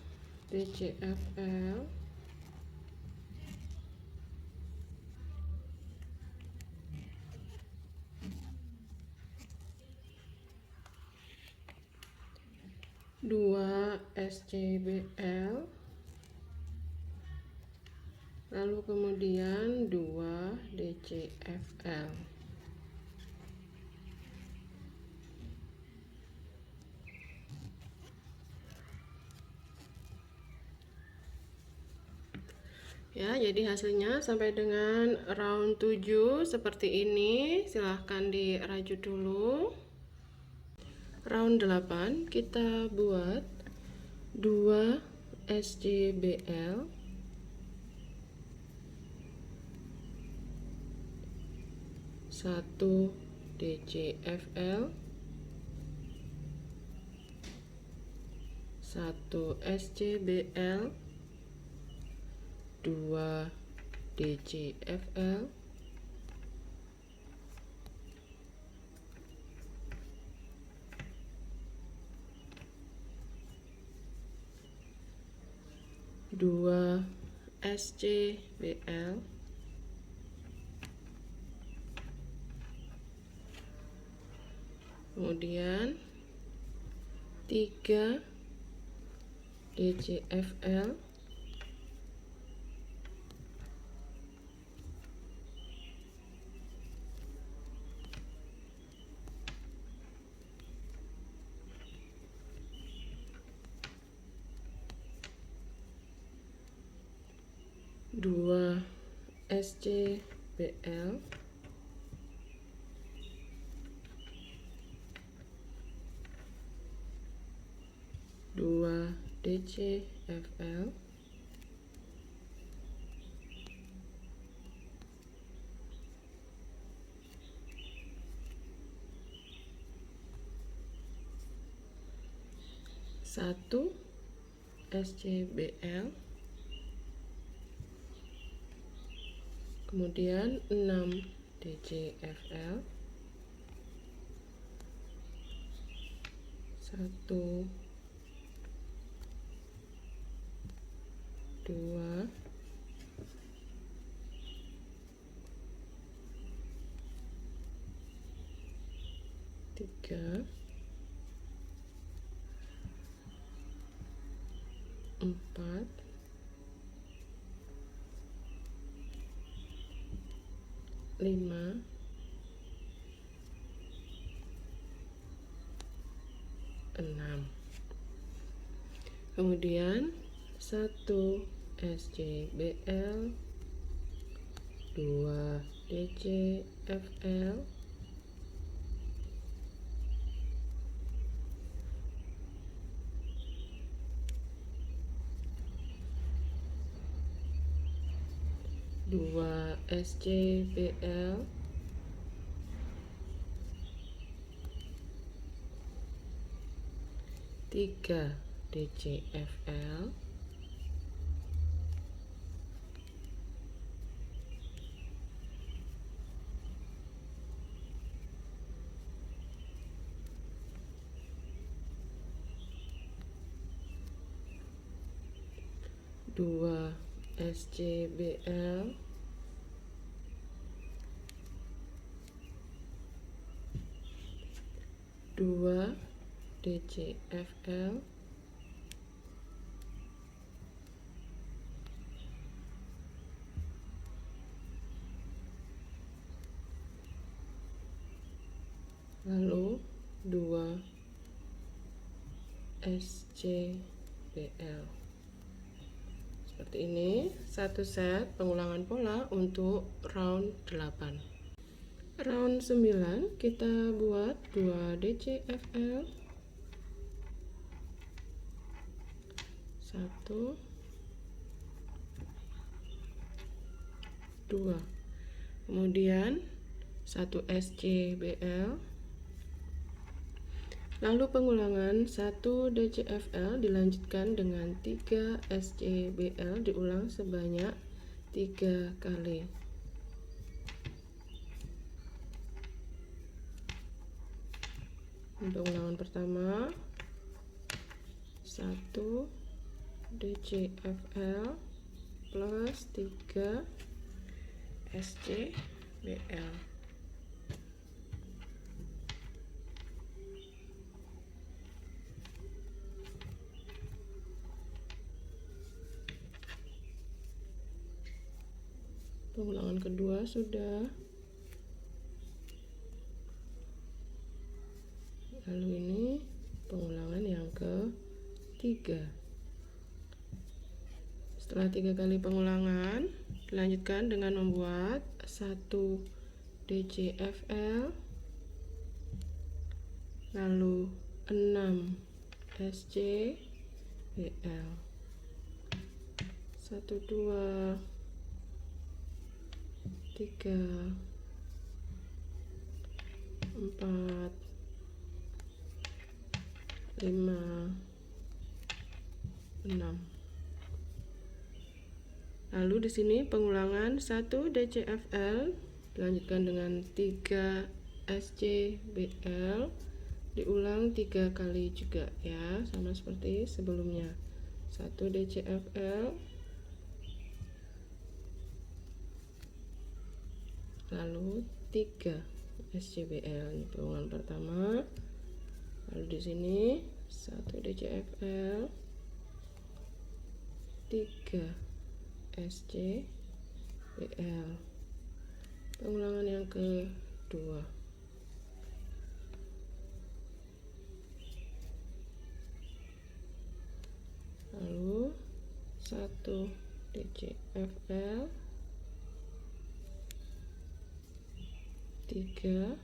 DCFL, 2 SCBL, lalu kemudian 2 DCFL. Ya, jadi hasilnya sampai dengan round 7 seperti ini. Silahkan dirajut dulu. Round 8 kita buat 2 SCBL, 1 DCFL, 1 SCBL, 2 DCFL, 2 SCBL, kemudian 3 DCFL, 2 SCBL, 2 DCFL, 1 SCBL, kemudian 6 DCFL, 1, 2, 3, 4, 5, 6. Kemudian 1 SCBL, 2 DCFL, 2 SCBL, 3 DCFL, 2 SCBL, 2 DCFL, 2 SCBL. Seperti ini, satu set pengulangan pola untuk round 8. Round 9 kita buat 2 DCFL, 1, 2, kemudian 1 SCBL, lalu pengulangan 1 DCFL dilanjutkan dengan 3 SCBL, diulang sebanyak 3 kali. Untuk ulangan pertama 1 DCFL plus 3 SCBL. Pengulangan kedua sudah. Lalu ini pengulangan yang ketiga. Setelah 3 kali pengulangan, dilanjutkan dengan membuat 1 DCFL, lalu 6 SCBL, 1, 2, 3, 4, 5, 6. Lalu di sini pengulangan 1 DCFL dilanjutkan dengan 3 SCBL, diulang 3 kali juga ya, sama seperti sebelumnya. 1 DCFL, lalu 3 SCBL. Ini pengulangan pertama. Lalu di sini 1 DCFL, 3 SCBL. Pengulangan yang kedua. Lalu 1 DCFL, 3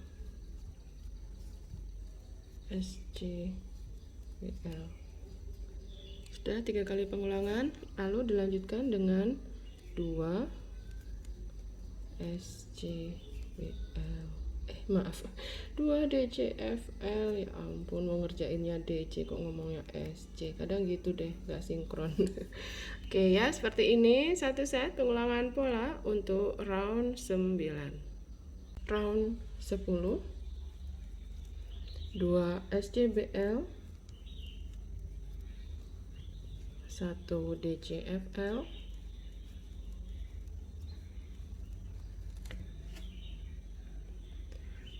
SCBL. Sudah 3 kali pengulangan, lalu dilanjutkan dengan 2 SCBL. Maaf, 2 DCFL. Ya ampun, mau ngerjainnya DC kok ngomongnya SC. Kadang gitu deh, gak sinkron. Oke ya, seperti ini satu set pengulangan pola untuk round 9. Round 10, 2 SCBL, 1 DCFL,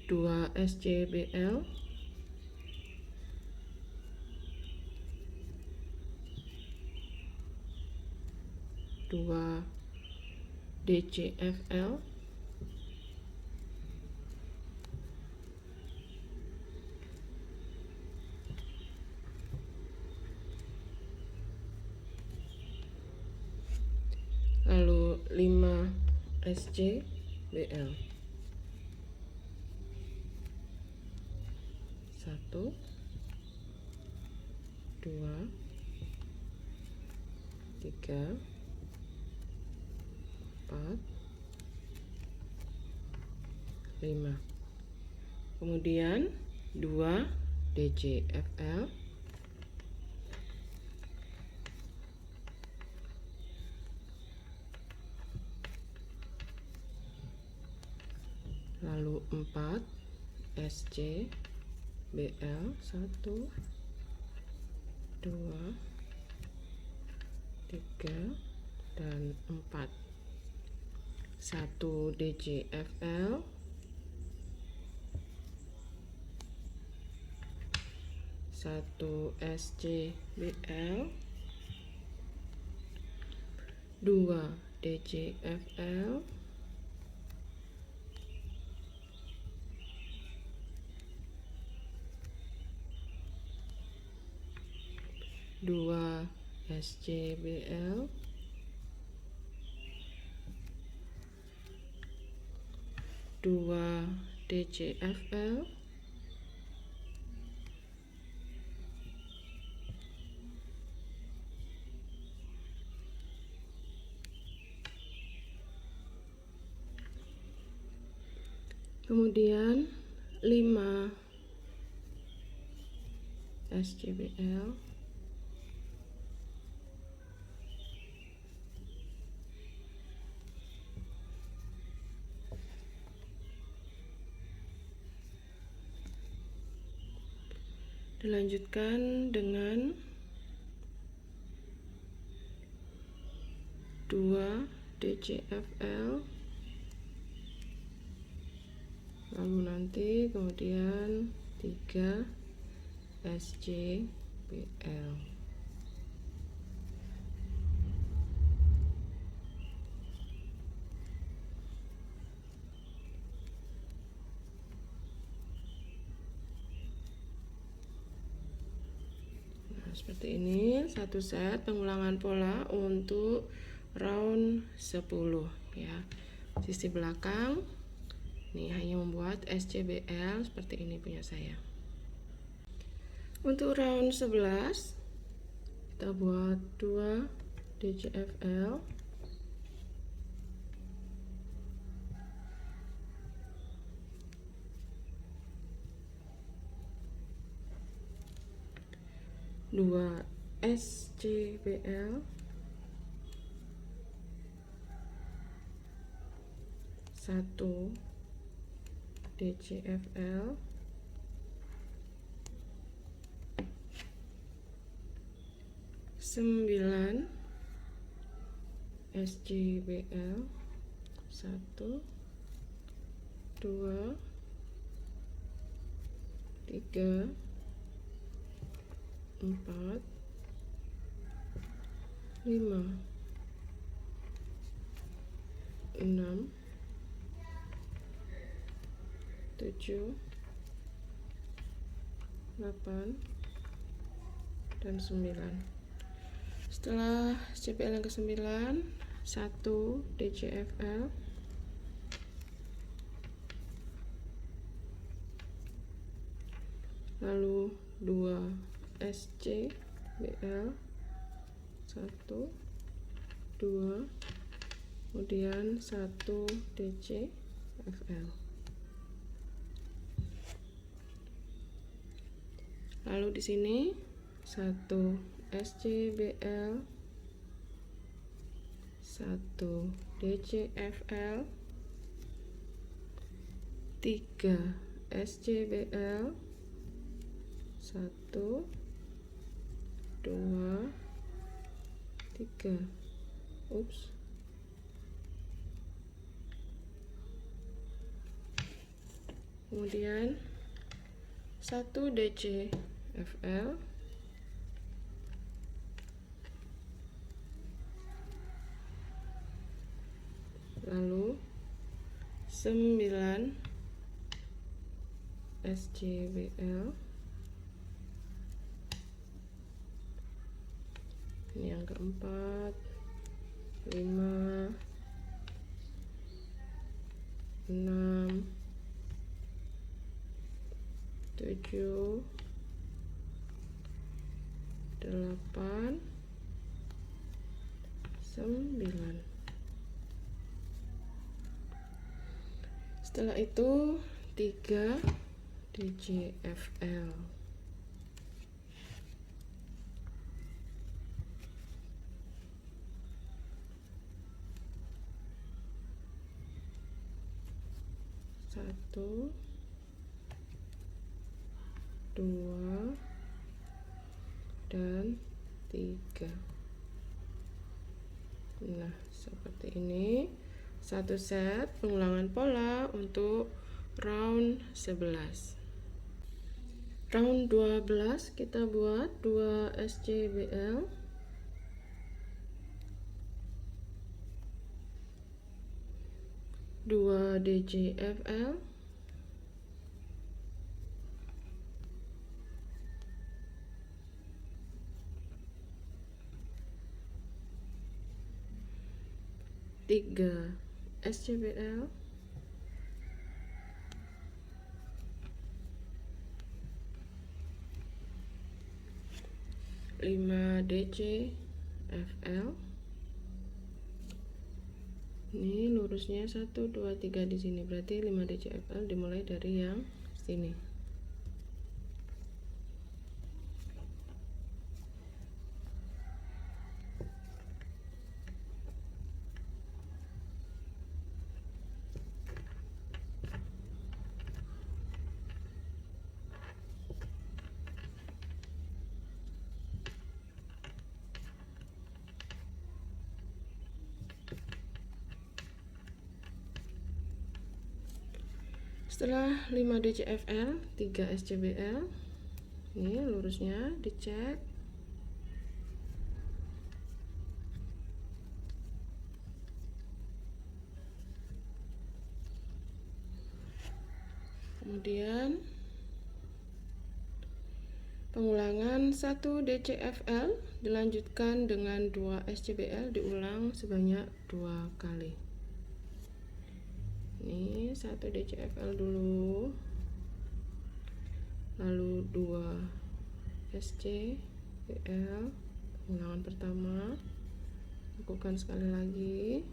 2 SCBL, 2 DCFL, lalu 5 SCBL, 1 2 3 4 5. Kemudian 2 DCFL, lalu 4 SCBL, 1 2 3 dan 4. 1 DCFL, 1 SCBL, 2 DCFL, 2 SCBL, 2 DCFL, 5 SCBL, 2 dilanjutkan dengan 2 DCFL, lalu nanti kemudian 3 SCBL. Nah, seperti ini satu set pengulangan pola untuk round 10 ya. Sisi belakang ini hanya membuat SCBL seperti ini punya saya. Untuk round 11 kita buat 2 DCFL, 2 SCBL, 1 DCFL, 9 SCBL, 1 2 3 4 5 6 7 8 dan 9. Setelah SCBL yang ke-9, 1 DCFL, 2 SCBL, 1 2, kemudian 1 DCFL. Lalu di sini 1 SCBL, 1 DCFL, 3 SCBL, 1 2 3. Ups. Kemudian 1 DCFL, 1 lalu 9 SJWL. Ini yang keempat, 5, 6, 7, 8, 9. Setelah itu 3 DJFL. Satu, 2, dan 3. Nah, seperti ini. Satu set pengulangan pola untuk round 11. Round 12 kita buat 2 SJBL, 2 DJFL, 3 SJBL, 5 DJFL. Ini lurusnya 1, 2, 3 di sini, berarti 5 DJFL dimulai dari yang sini. Setelah 5 DJFL, 3 SJBL, ini lurusnya dicek. Kemudian pengulangan 1 DJFL dilanjutkan dengan 2 SJBL, diulang sebanyak 2 kali. Ini 1 DJFL dulu, lalu 2 SJBL, pengulangan pertama, lakukan sekali lagi,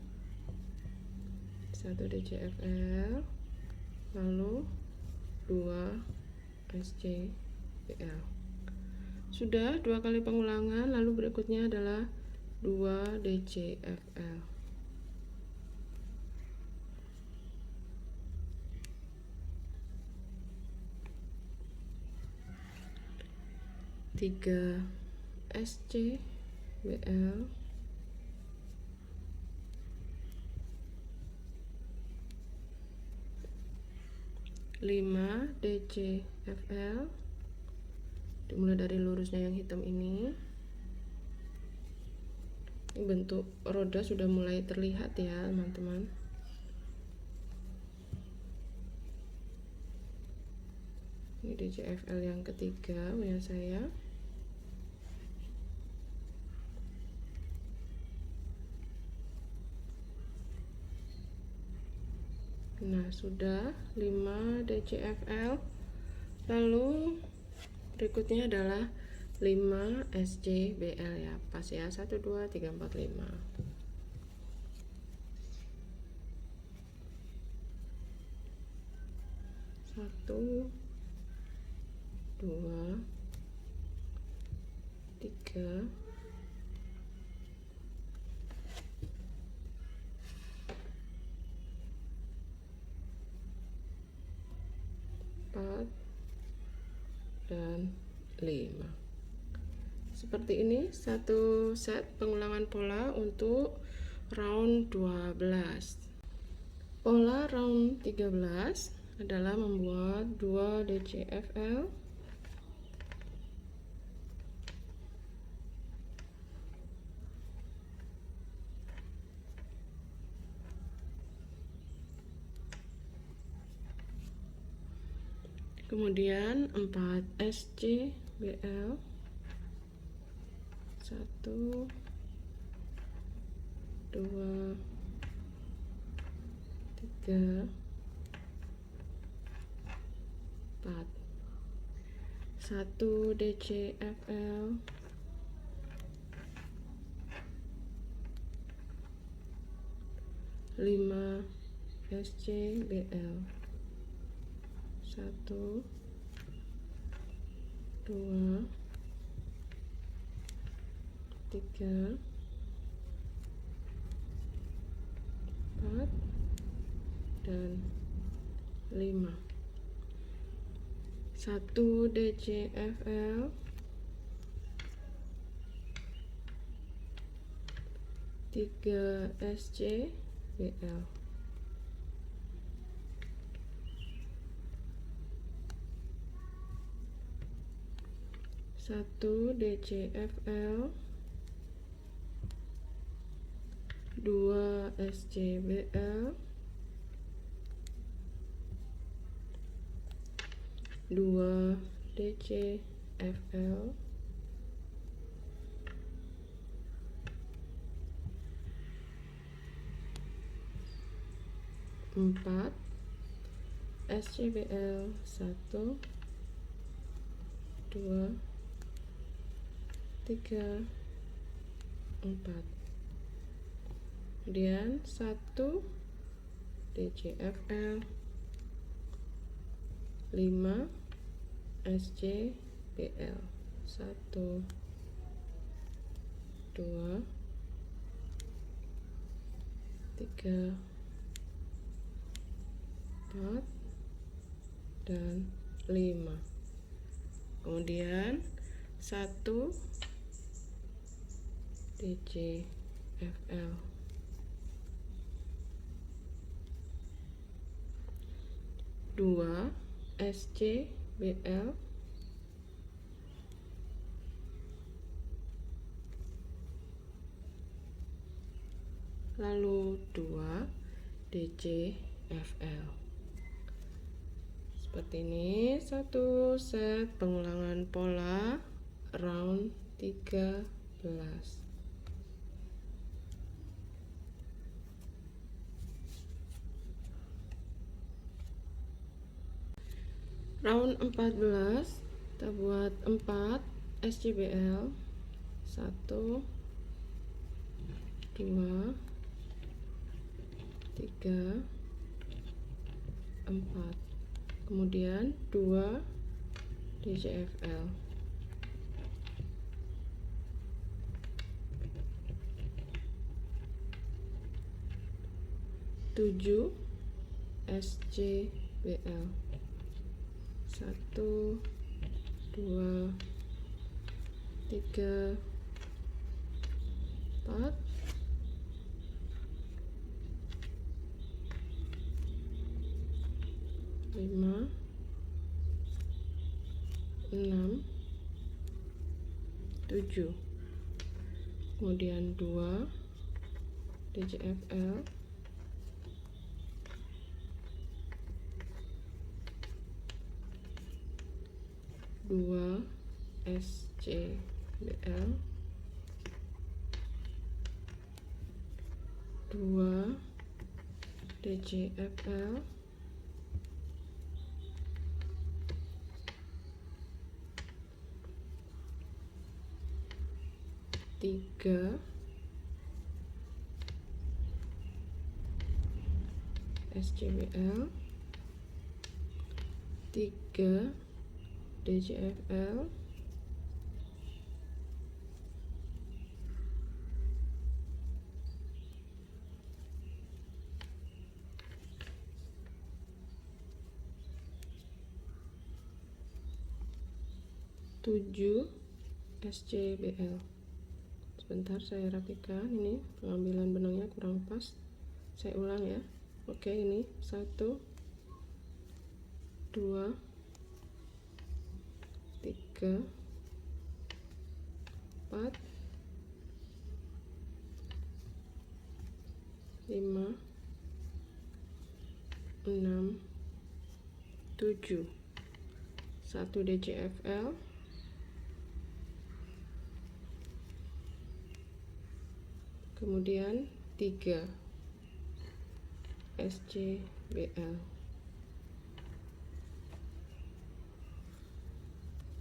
1 DJFL, lalu 2 SJBL. Sudah 2 kali pengulangan, lalu berikutnya adalah 2 DJFL. 3 SJBL, 5 DJFL, dimulai dari lurusnya yang hitam ini. Ini bentuk roda sudah mulai terlihat ya teman-teman. Ini DJFL yang ketiga punya saya. Nah, sudah 5 DJFL. Lalu berikutnya adalah 5 SJBL ya. Pas ya. 1 2 3 4 5. Satu, 2, 3, 4, dan 5. Seperti ini satu set pengulangan pola untuk round 12. Pola round 13 adalah membuat 2 DJFL, 2 Kemudian 4 SCBL 1 2 3 4 1 DCFL 5 SCBL 1 2 3 4 dan 5 1 DCFL 3 SCBL 1 DCFL 2 SCBL 2 DCFL 4 SCBL 1 2 3 4. Kemudian 1 DCFL 5 SCBL 1 2 3 4 dan 5. Kemudian 1 DCFL 2 SCBL 2 DCFL. Seperti ini satu set pengulangan pola round 13. Round 14 kita buat 4 SCBL 1 2 3 4. Kemudian 2 DCFL 7 SCBL 1 2 3 4 5 6 7. Kemudian 2 DCFL 2 SCBL 2 DCFL 3 SCBL 3 DCFL 7 SCBL. Sebentar saya rapikan, ini pengambilan benangnya kurang pas, saya ulang ya. Oke, ini 1 2 3 4 5 6 7. 1 DCFL, kemudian 3 SCBL.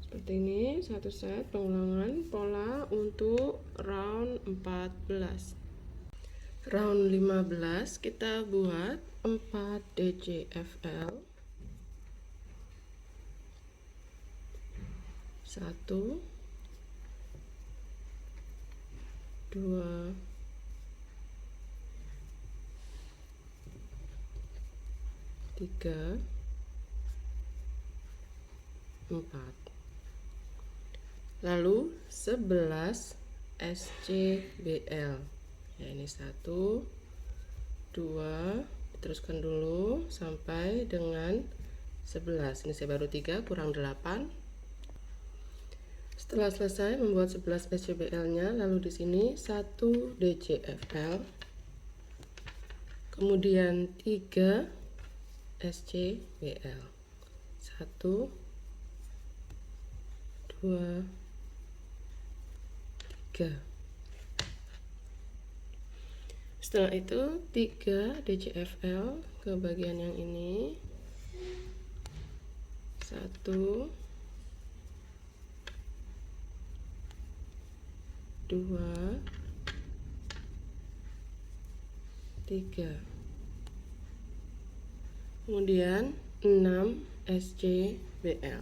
Seperti ini satu set pengulangan pola untuk round 14. Round 15 kita buat 4 DCFL, 1 2 3 4, lalu 11 SCBL. Ya, ini 1 2, teruskan dulu sampai dengan 11. Ini saya baru 3 kurang 8. Setelah selesai membuat 11 SCBL-nya, lalu di sini 1 DCFL, kemudian 3 SCBL, 1 2 3. Setelah itu 3 DCFL ke bagian yang ini, 1 2 3, kemudian 6 SCBL,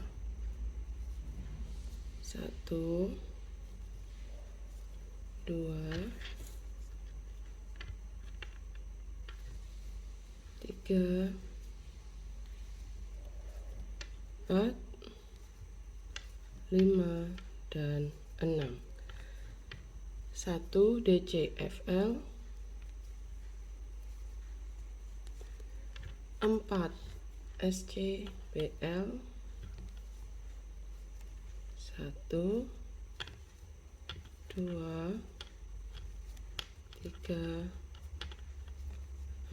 1 2 3 4 5 dan 6. 1 DCFL, 4 SCBL, 1 2 3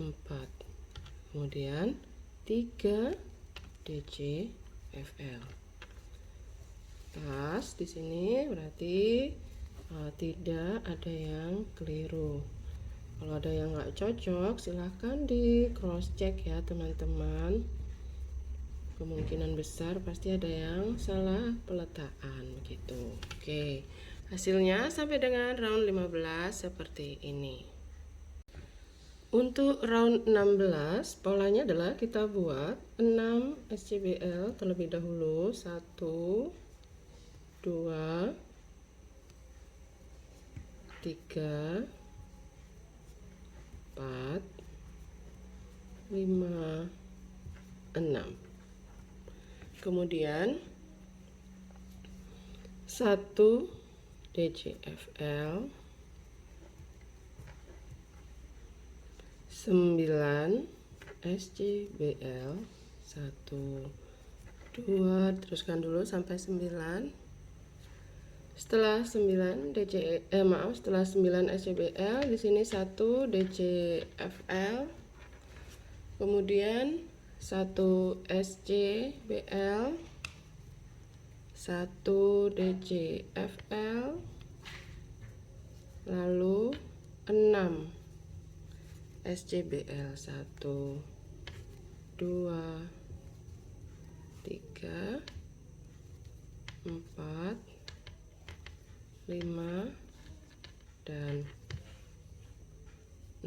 4, kemudian 3 DCFL. Pas di sini berarti tidak ada yang keliru. Kalau ada yang nggak cocok, silahkan di cross check ya teman-teman. Kemungkinan besar pasti ada yang salah peletakan begitu. Oke, hasilnya sampai dengan round 15 seperti ini. Untuk round 16, polanya adalah kita buat 6 SCBL terlebih dahulu, 1 2 3 4 5 6, kemudian 1 DCFL, 9 SCBL, 1 2, teruskan dulu sampai 9. Setelah 9 setelah 9 SCBL, di sini 1 DCFL, kemudian 1 SCBL, 1 DCFL, lalu 6 SCBL, 1 2 3 4 5 dan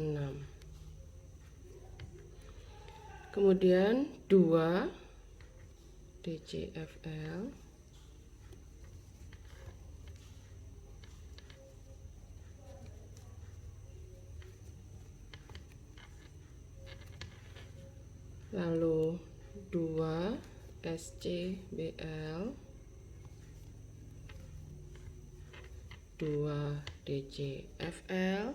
6, kemudian 2 DCFL, lalu 2 SCBL, 2 DCFL,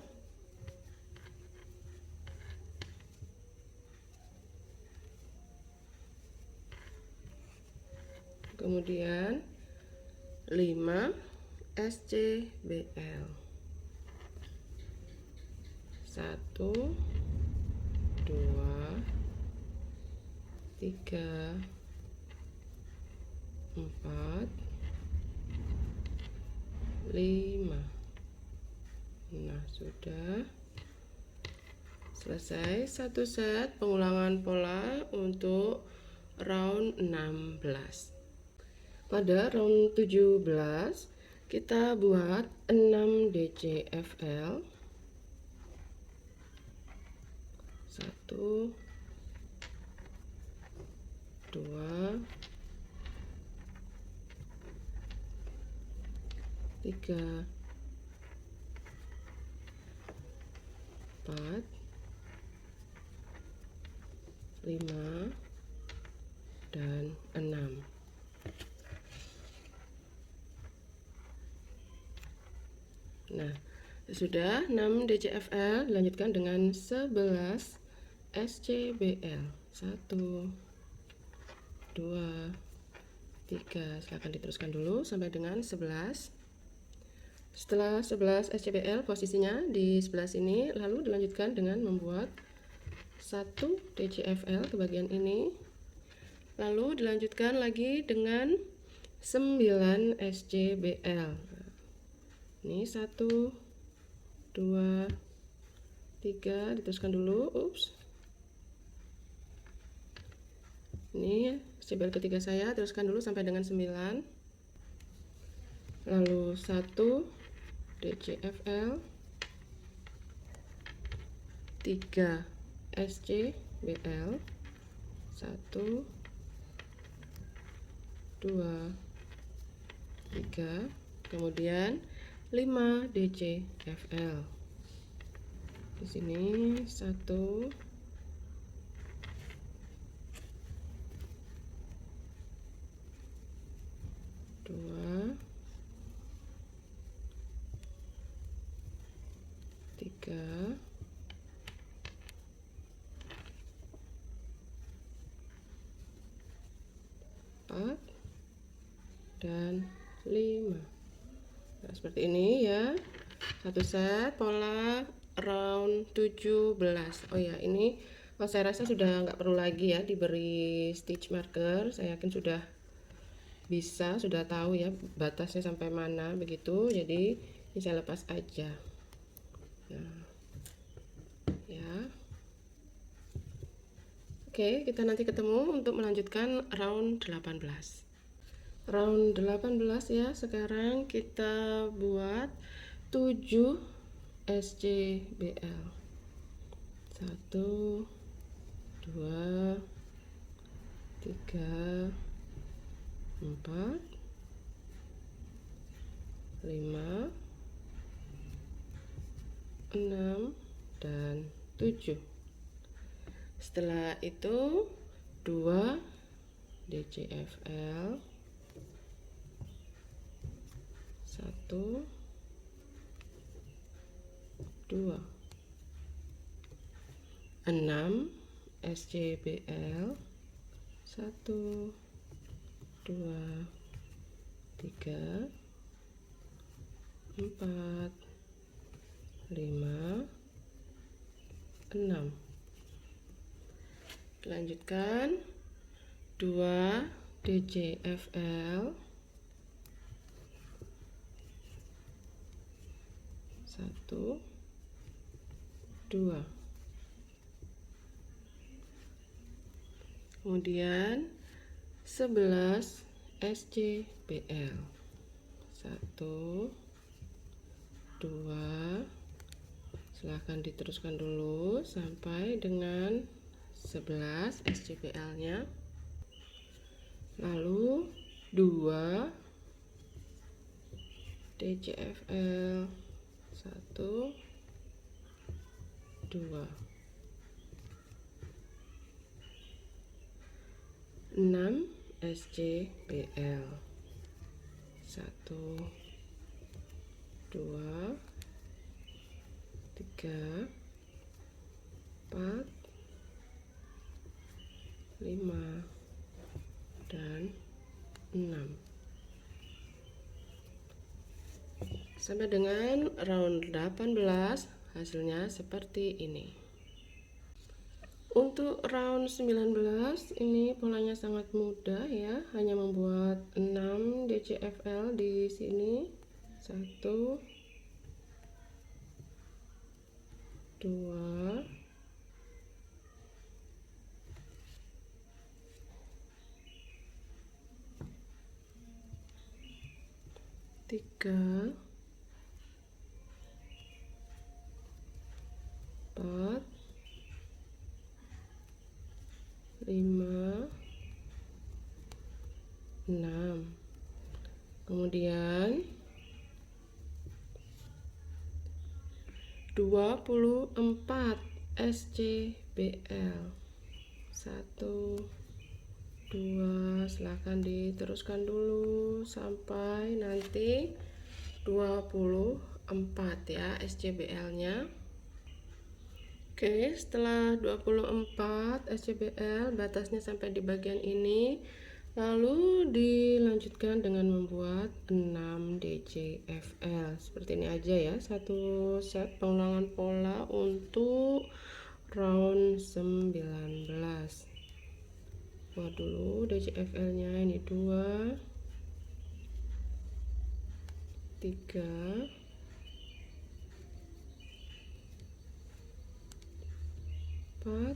kemudian 5 SCBL, 1 2 3 4, 5. Nah, sudah selesai satu set pengulangan pola untuk round 16. Pada round 17 kita buat 6 DCFL. 1, 2, 3, 4, 5, dan 6. Nah, sudah 6 DCFL, dilanjutkan dengan 11 SCBL. 1, 2, 3. Silahkan diteruskan dulu sampai dengan 11. Setelah 11 SCBL, posisinya di sebelah sini, lalu dilanjutkan dengan membuat 1 DCFL ke bagian ini. Lalu dilanjutkan lagi dengan 9 SCBL. Ini 1, 2, 3, diteruskan dulu. Ups. Ini SCBL ketiga saya, teruskan dulu sampai dengan 9. Lalu 1 DCFL, 3 SCBL, 1, 2, 3, kemudian 5 DCFL. Di sini 1, 2, 3, 4, dan 5. Nah, seperti ini ya. Satu set pola round 17. Oh ya, ini saya rasa sudah nggak perlu lagi ya diberi stitch marker. Saya yakin sudah bisa, sudah tahu ya batasnya sampai mana begitu. Jadi ini saya lepas aja. Nah, ya. Oke, kita nanti ketemu untuk melanjutkan round 18. Round 18 ya. Sekarang kita buat 7 SCBL. 1, 2, 3, 4, 5, 6, dan 7. Setelah itu 2 DCFL, 1, 2, 6 SCBL, 1, 2, 3, 4, 5, 6. Lanjutkan 2 DCFL, 1, 2. Kemudian 11 SCBL, 1, 2. Silahkan diteruskan dulu sampai dengan 11 SCBL-nya. Lalu 2 DCFL, 1, 2, 6 SCBL, 1, 2, 3, 4, 5, dan 6. Sampai dengan round 18 hasilnya seperti ini. Untuk round 19 ini polanya sangat mudah ya, hanya membuat 6 DCFL di sini. 1 2 3 4 5 6. Kemudian 24 SCBL. 1 2, silahkan diteruskan dulu sampai nanti 24 ya SCBL nya. Oke, setelah 24 SCBL, batasnya sampai di bagian ini, lalu dilanjutkan dengan membuat 6 DCFL seperti ini aja ya. Satu set pengulangan pola untuk round 19. Buat dulu DCFL nya, ini 2 3 4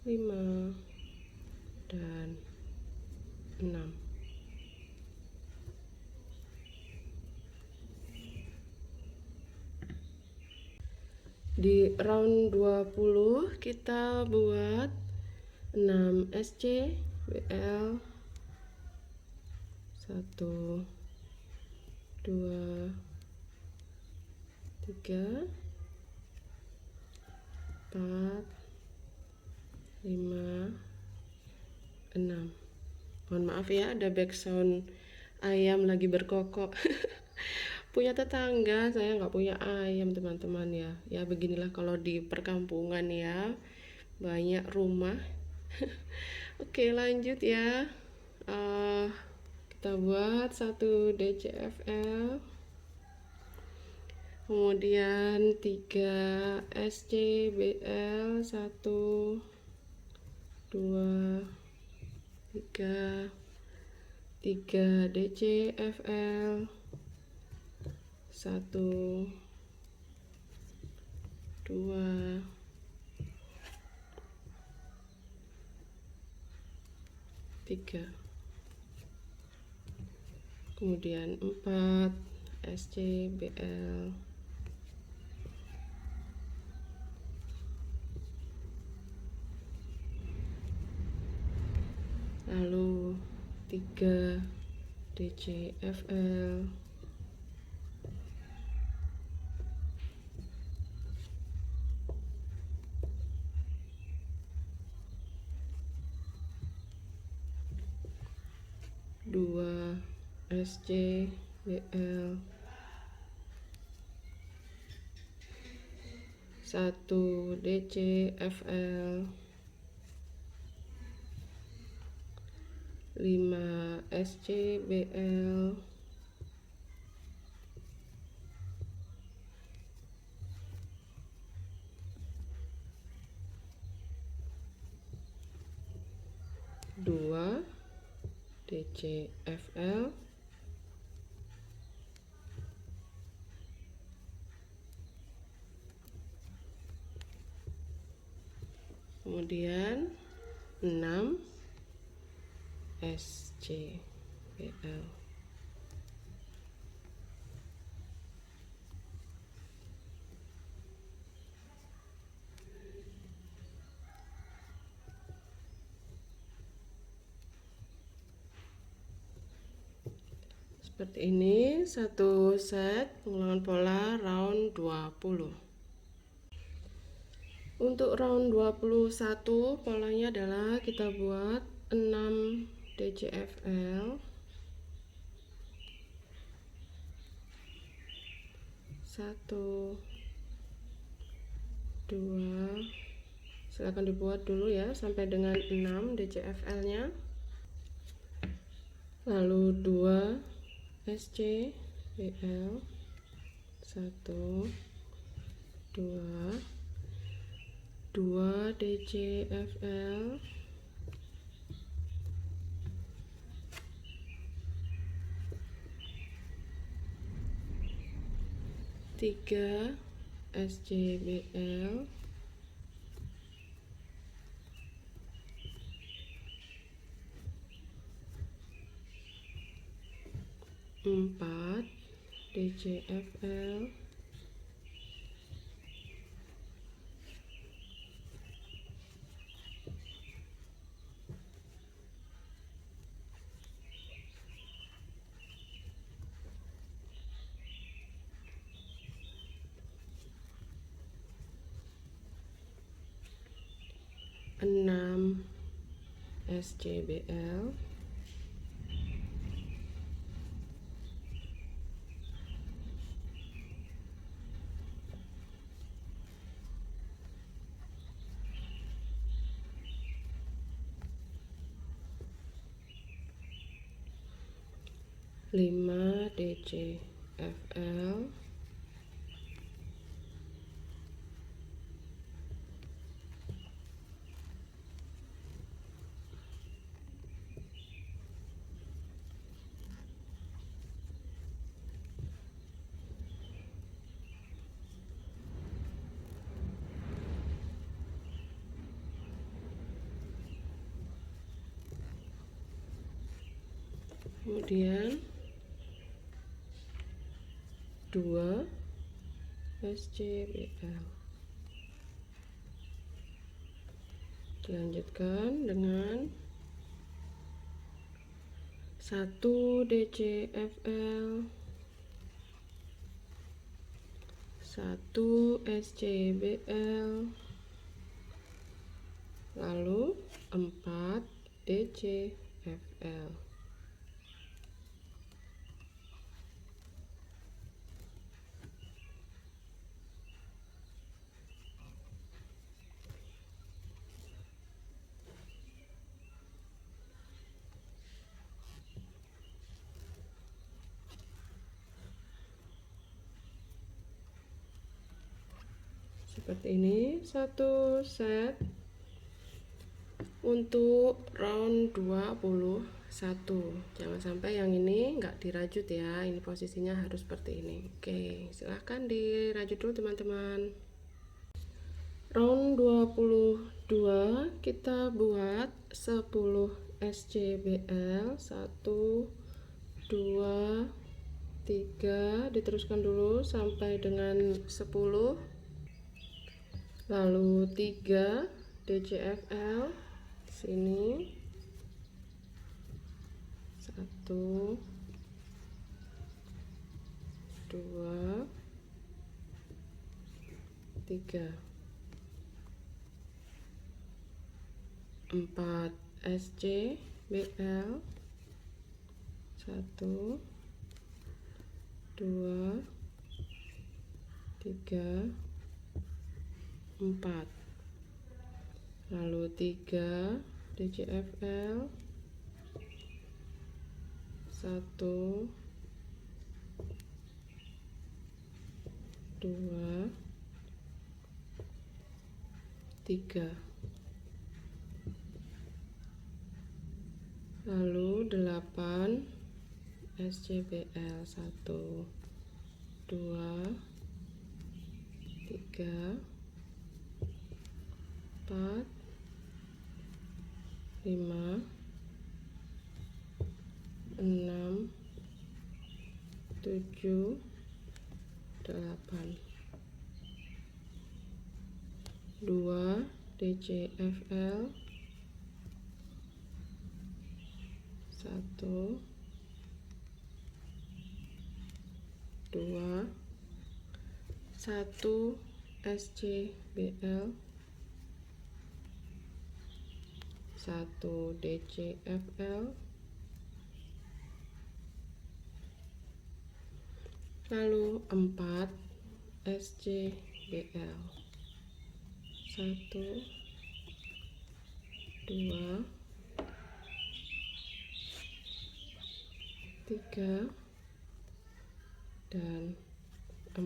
5 dan 6. Di round 20 kita buat 6 SCBL. 1 2 3 4 5 6. Mohon maaf ya, ada background ayam lagi berkokok. Punya tetangga, saya nggak punya ayam teman-teman ya. Ya beginilah kalau di perkampungan ya, banyak rumah. Oke, lanjut ya. Kita buat 1 DCFL, kemudian 3 SCBL. 1 2 3 3 DCFL. 1 2 3, kemudian 4 SCBL, lalu 3 DCFL, dua SCBL, 1 DCFL, 5 SCBL, 2 DCFL, kemudian 6 SCBL. Seperti ini satu set pengulangan pola round 20. Untuk round 21 polanya adalah kita buat 6 DCFL, 1 2, silakan dibuat dulu ya sampai dengan 6 DCFL nya, lalu 2 SCBL, 1, 2, 2 DCFL, 3 SCBL, 4 DCFL, 6 SCBL, 5 DCFL, 2 SCBL. Dilanjutkan dengan 1 DCFL, 1 SCBL, lalu 4 DCFL. Seperti ini satu set untuk round 21. Jangan sampai yang ini enggak dirajut ya, ini posisinya harus seperti ini. Oke, silahkan dirajut dulu teman-teman. Round 22 kita buat 10 SCBL, 1, 2, 3, diteruskan dulu sampai dengan 10, lalu 3 DCFL sini, 1, 2, 3, 4 SCBL, 1, 2, 3, 4, lalu 3 DCFL, 1, 2, 3, lalu 8 SCBL, 1, 2, 3, 4, 5, 6, 7, 8, 2 DCFL, 1, 2, 1 SCBL, 1 DCFL, lalu 4 SCBL, 1, 2, 3, dan 4.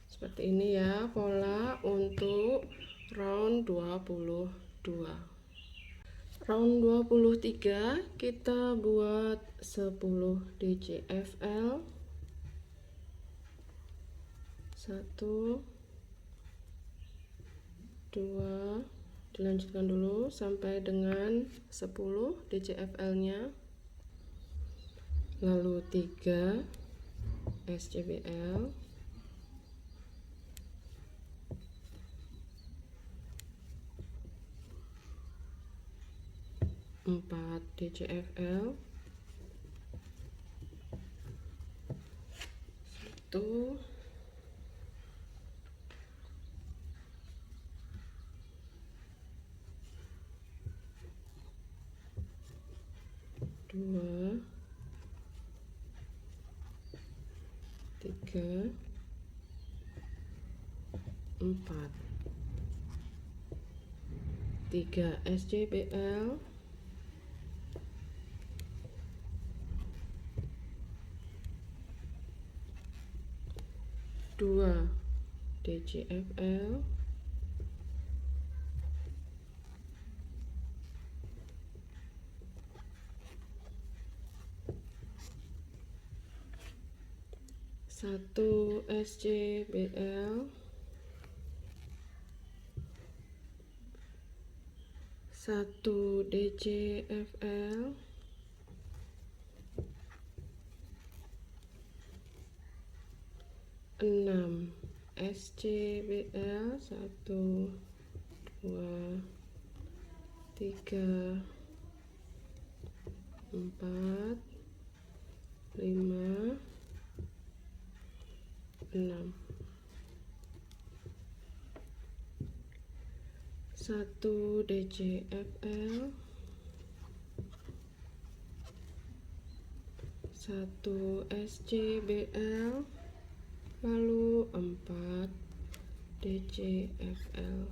Seperti ini ya pola untuk round 22. Round 23 kita buat 10 DCFL. 1 2, dilanjutkan dulu sampai dengan 10 DCFL nya, lalu 3 SCBL, 4 DCFL, 1 2 3 4, 3 SCBL, 2 DCFL, 1 SCBL, 1 DCFL, 6 SCBL, 1 2 3 4 5 6, 1 DCFL, 1 SCBL, lalu 4 DCFL.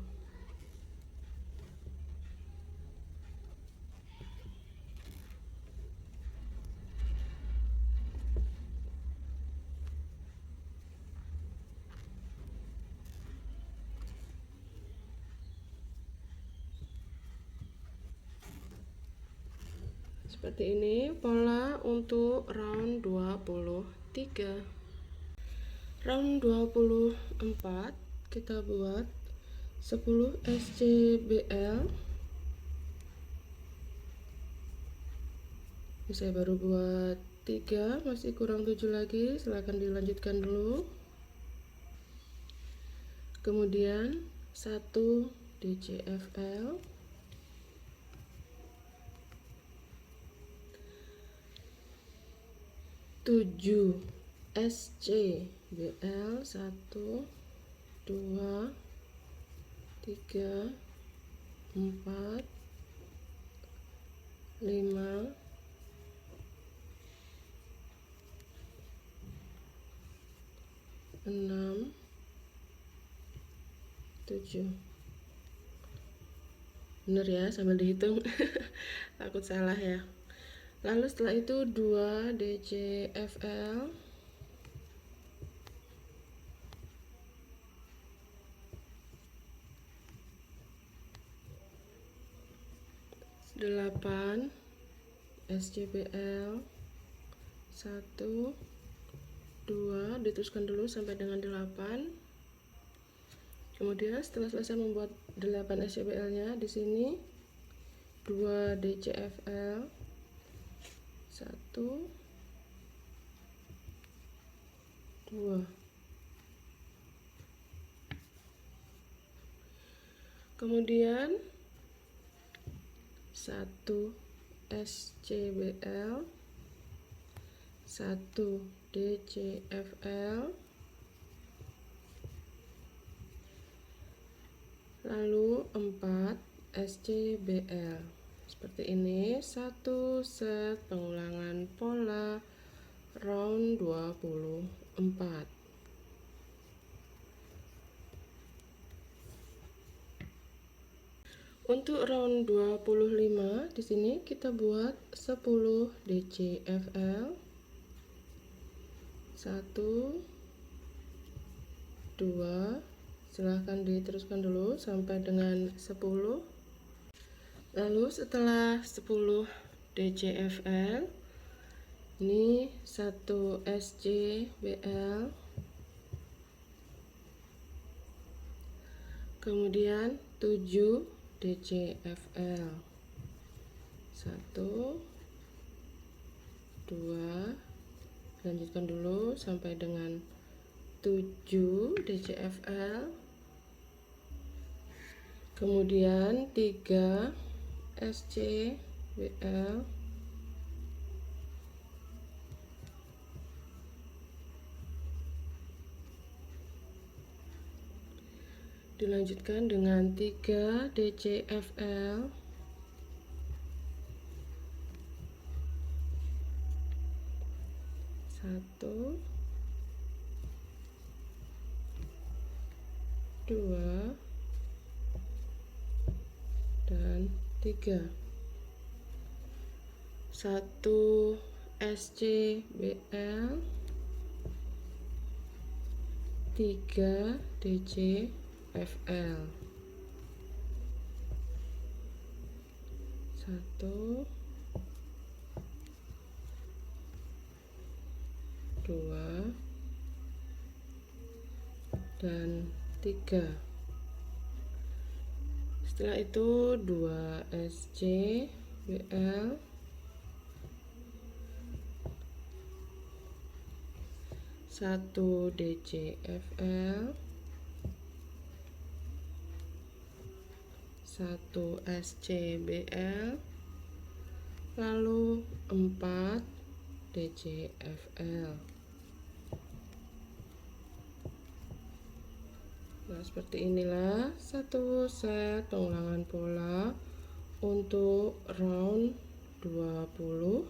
Seperti ini pola untuk round 23. Round 24 kita buat 10 SCBL. Saya baru buat 3, masih kurang 7 lagi, silahkan dilanjutkan dulu. Kemudian 1 DCFL, 7 SCBL, 1 2 3 4 5 6 7. Bener ya, sambil dihitung. Takut salah ya. Lalu setelah itu 2 DCFL, 8 SCBL, 1 2, diteruskan dulu sampai dengan 8. Kemudian setelah selesai membuat 8 SCBL nya, di sini 2 DCFL, 1 2, kemudian 1 SCBL, 1 DCFL, lalu 4 SCBL. Seperti ini satu set pengulangan pola round 24. Untuk round 25 di sini kita buat 10 DCFL, 1, 2, silahkan diteruskan dulu sampai dengan 10. Lalu setelah 10 DCFL, ini 1 SCBL, kemudian 7 DCFL. 1, 2, lanjutkan dulu sampai dengan 7 DCFL, kemudian 3 SCBL, dilanjutkan dengan 3 DCFL, 1, 2, dan 3. 1 SCBL, 3 DCFL. 1, 2, dan 3. Setelah itu 2 SCBL, 1 DCFL, 1 SCBL, lalu 4 DCFL. Nah, seperti inilah satu set pengulangan pola untuk round 25.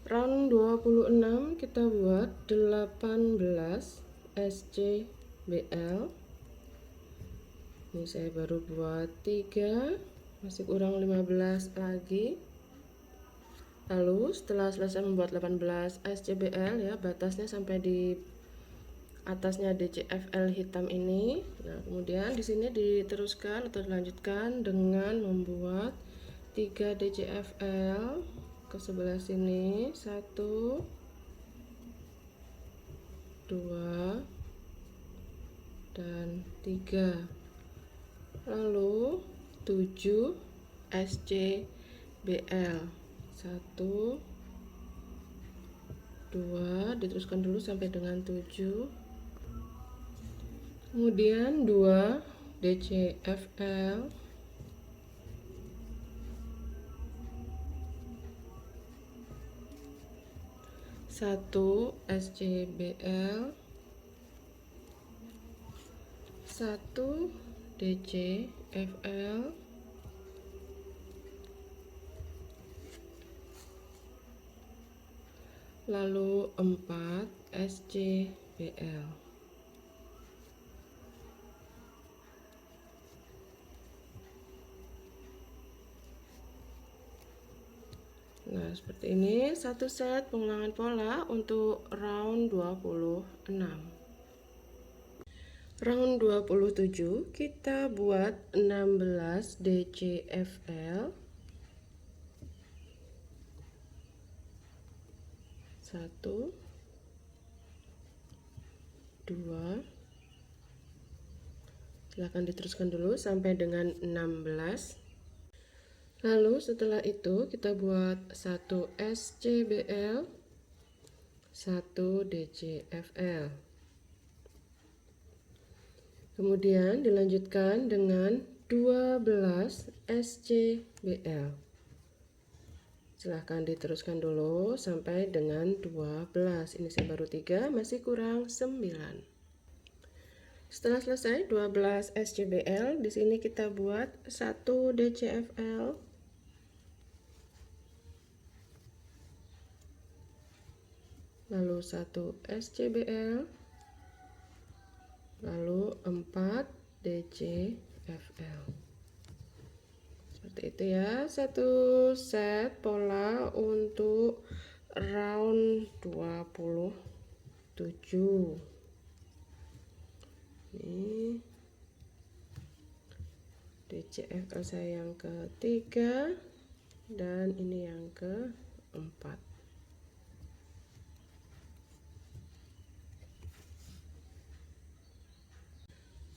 Round 26 kita buat 18 SCBL. Ini saya baru buat 3, masih kurang 15 lagi. Lalu setelah selesai membuat 18 SCBL ya, batasnya sampai di atasnya DCFL hitam ini. Nah, kemudian di sini diteruskan atau dilanjutkan dengan membuat 3 DCFL ke sebelah sini, 1, 2, dan 3. Lalu 7 SCBL, 1, 2, diteruskan dulu sampai dengan 7. Kemudian 2 DCFL, 1 SCBL, 1 DCFL, lalu 4 SCBL. Nah, seperti ini satu set pengulangan pola untuk round 26. Round 27 kita buat 16 DCFL, 1, 2, silahkan diteruskan dulu sampai dengan 16. Lalu setelah itu kita buat 1 SCBL, 1 DCFL. Kemudian dilanjutkan dengan 12 SCBL. Silahkan diteruskan dulu sampai dengan 12. Ini saya baru 3, masih kurang 9. Setelah selesai 12 SCBL, di sini kita buat 1 DCFL, 2, lalu 1 SCBL, lalu 4 DCFL. Seperti itu ya, satu set pola untuk round 27. Ini DCFL saya yang ketiga dan ini yang keempat.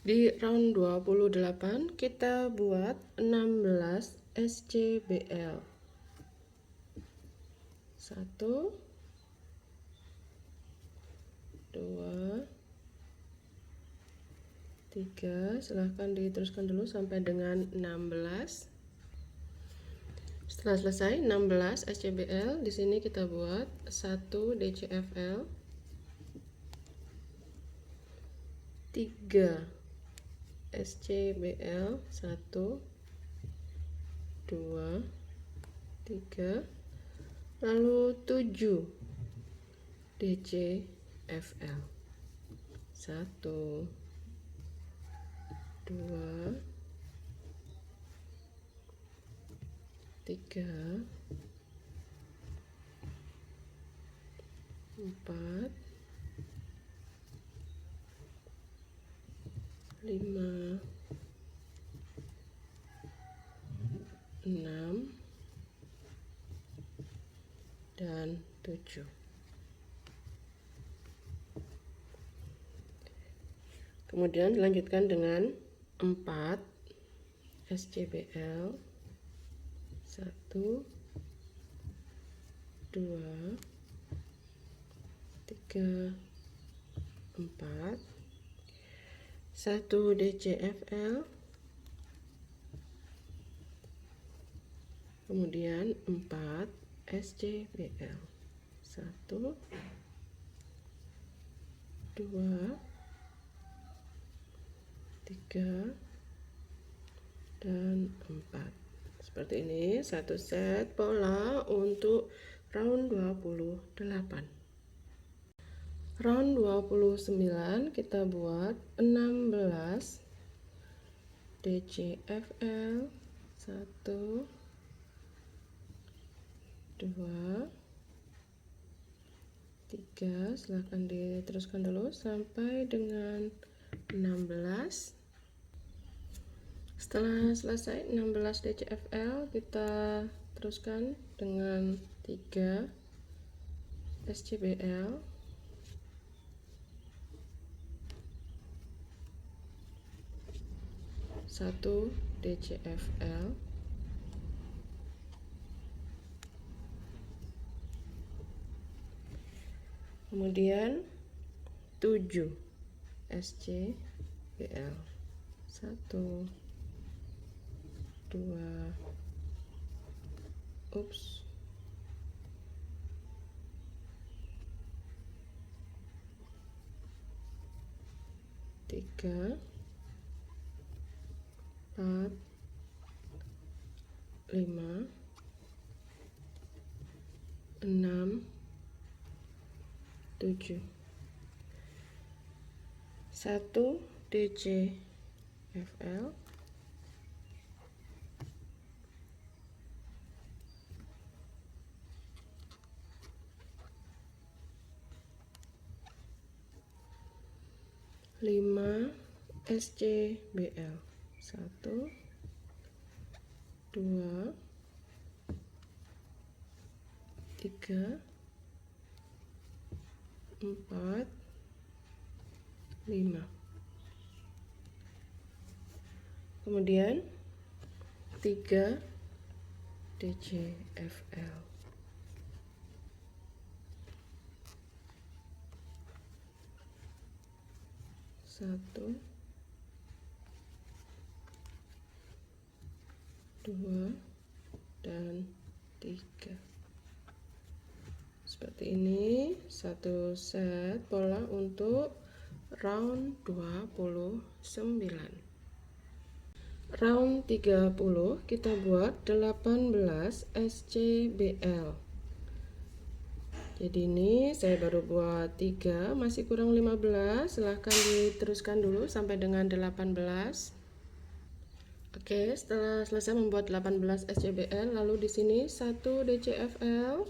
Di round 28 kita buat 16 SCBL. 1 2 3, silahkan diteruskan dulu sampai dengan 16. Setelah selesai 16 SCBL, di sini kita buat 1 DCFL, 3 SCBL, 1 2 3, lalu 7 DCFL, 1 2 3 4 5 6 dan 7. Kemudian dilanjutkan dengan 4 SCBL, 1 2 3 4, 1 DCFL, kemudian 4 SCBL, 1 2 3 dan 4. Seperti ini satu set pola untuk round 28. Round 29 kita buat 16 DCFL, 1 2 3, silahkan diteruskan dulu sampai dengan 16. Setelah selesai 16 DCFL, kita teruskan dengan 3 SCBL, 1 DCFL, kemudian 7 SCBL, 1 2 3 4 5 6 7, 1 DCFL, 5 SCBL, 1 2 3 4 5, kemudian 3 DCFL, 1 2 dan 3. Seperti ini satu set pola untuk round 29. Round 30 kita buat 18 SCBL, Jadi ini saya baru buat 3, masih kurang 15. Silahkan diteruskan dulu sampai dengan 18. Oke, setelah selesai membuat 18 SCBL, lalu di sini 1 DCFL,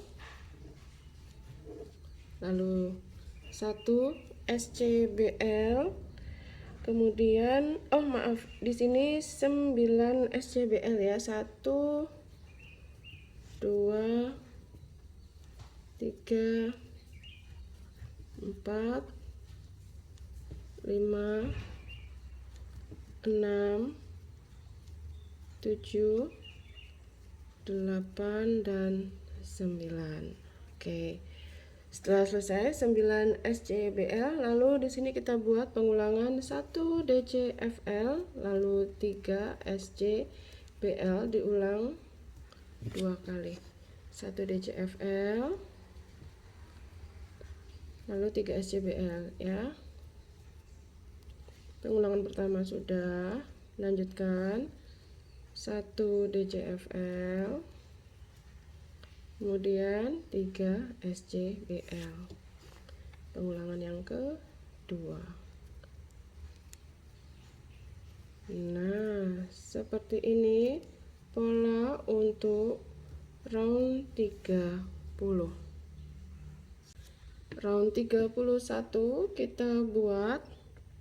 lalu 1 SCBL, kemudian maaf, di sini 9 SCBL ya. 1 2 3 4 5 6 7 8 dan 9. Oke. Setelah selesai 9 SCBL, lalu di sini kita buat pengulangan 1 DCFL, lalu 3 SCBL diulang 2 kali. 1 DCFL, lalu 3 SCBL ya. Pengulangan pertama sudah, lanjutkan 1 DCFL, kemudian 3 SCBL. Pengulangan yang kedua. Nah, seperti ini pola untuk round 30. Round 31 kita buat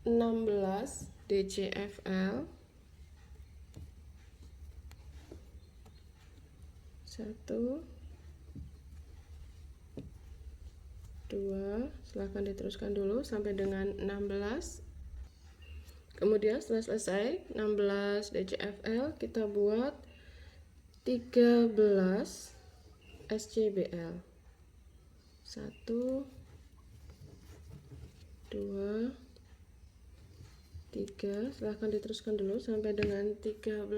16 DCFL. 1 2, silahkan diteruskan dulu sampai dengan 16. Kemudian setelah selesai 16 DCFL, kita buat 13 SCBL. 1 2 3, silahkan diteruskan dulu sampai dengan 13.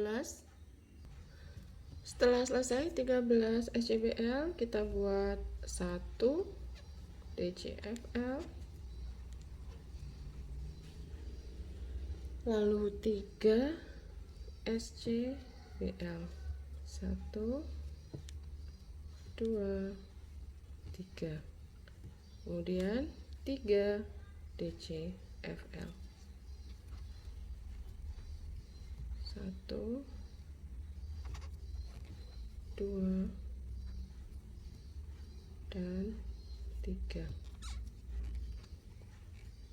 Setelah selesai 13 SCBL, kita buat 1 DCFL, lalu 3 SCBL. 1 2 3, kemudian 3 DCFL. 1 2 dan 3.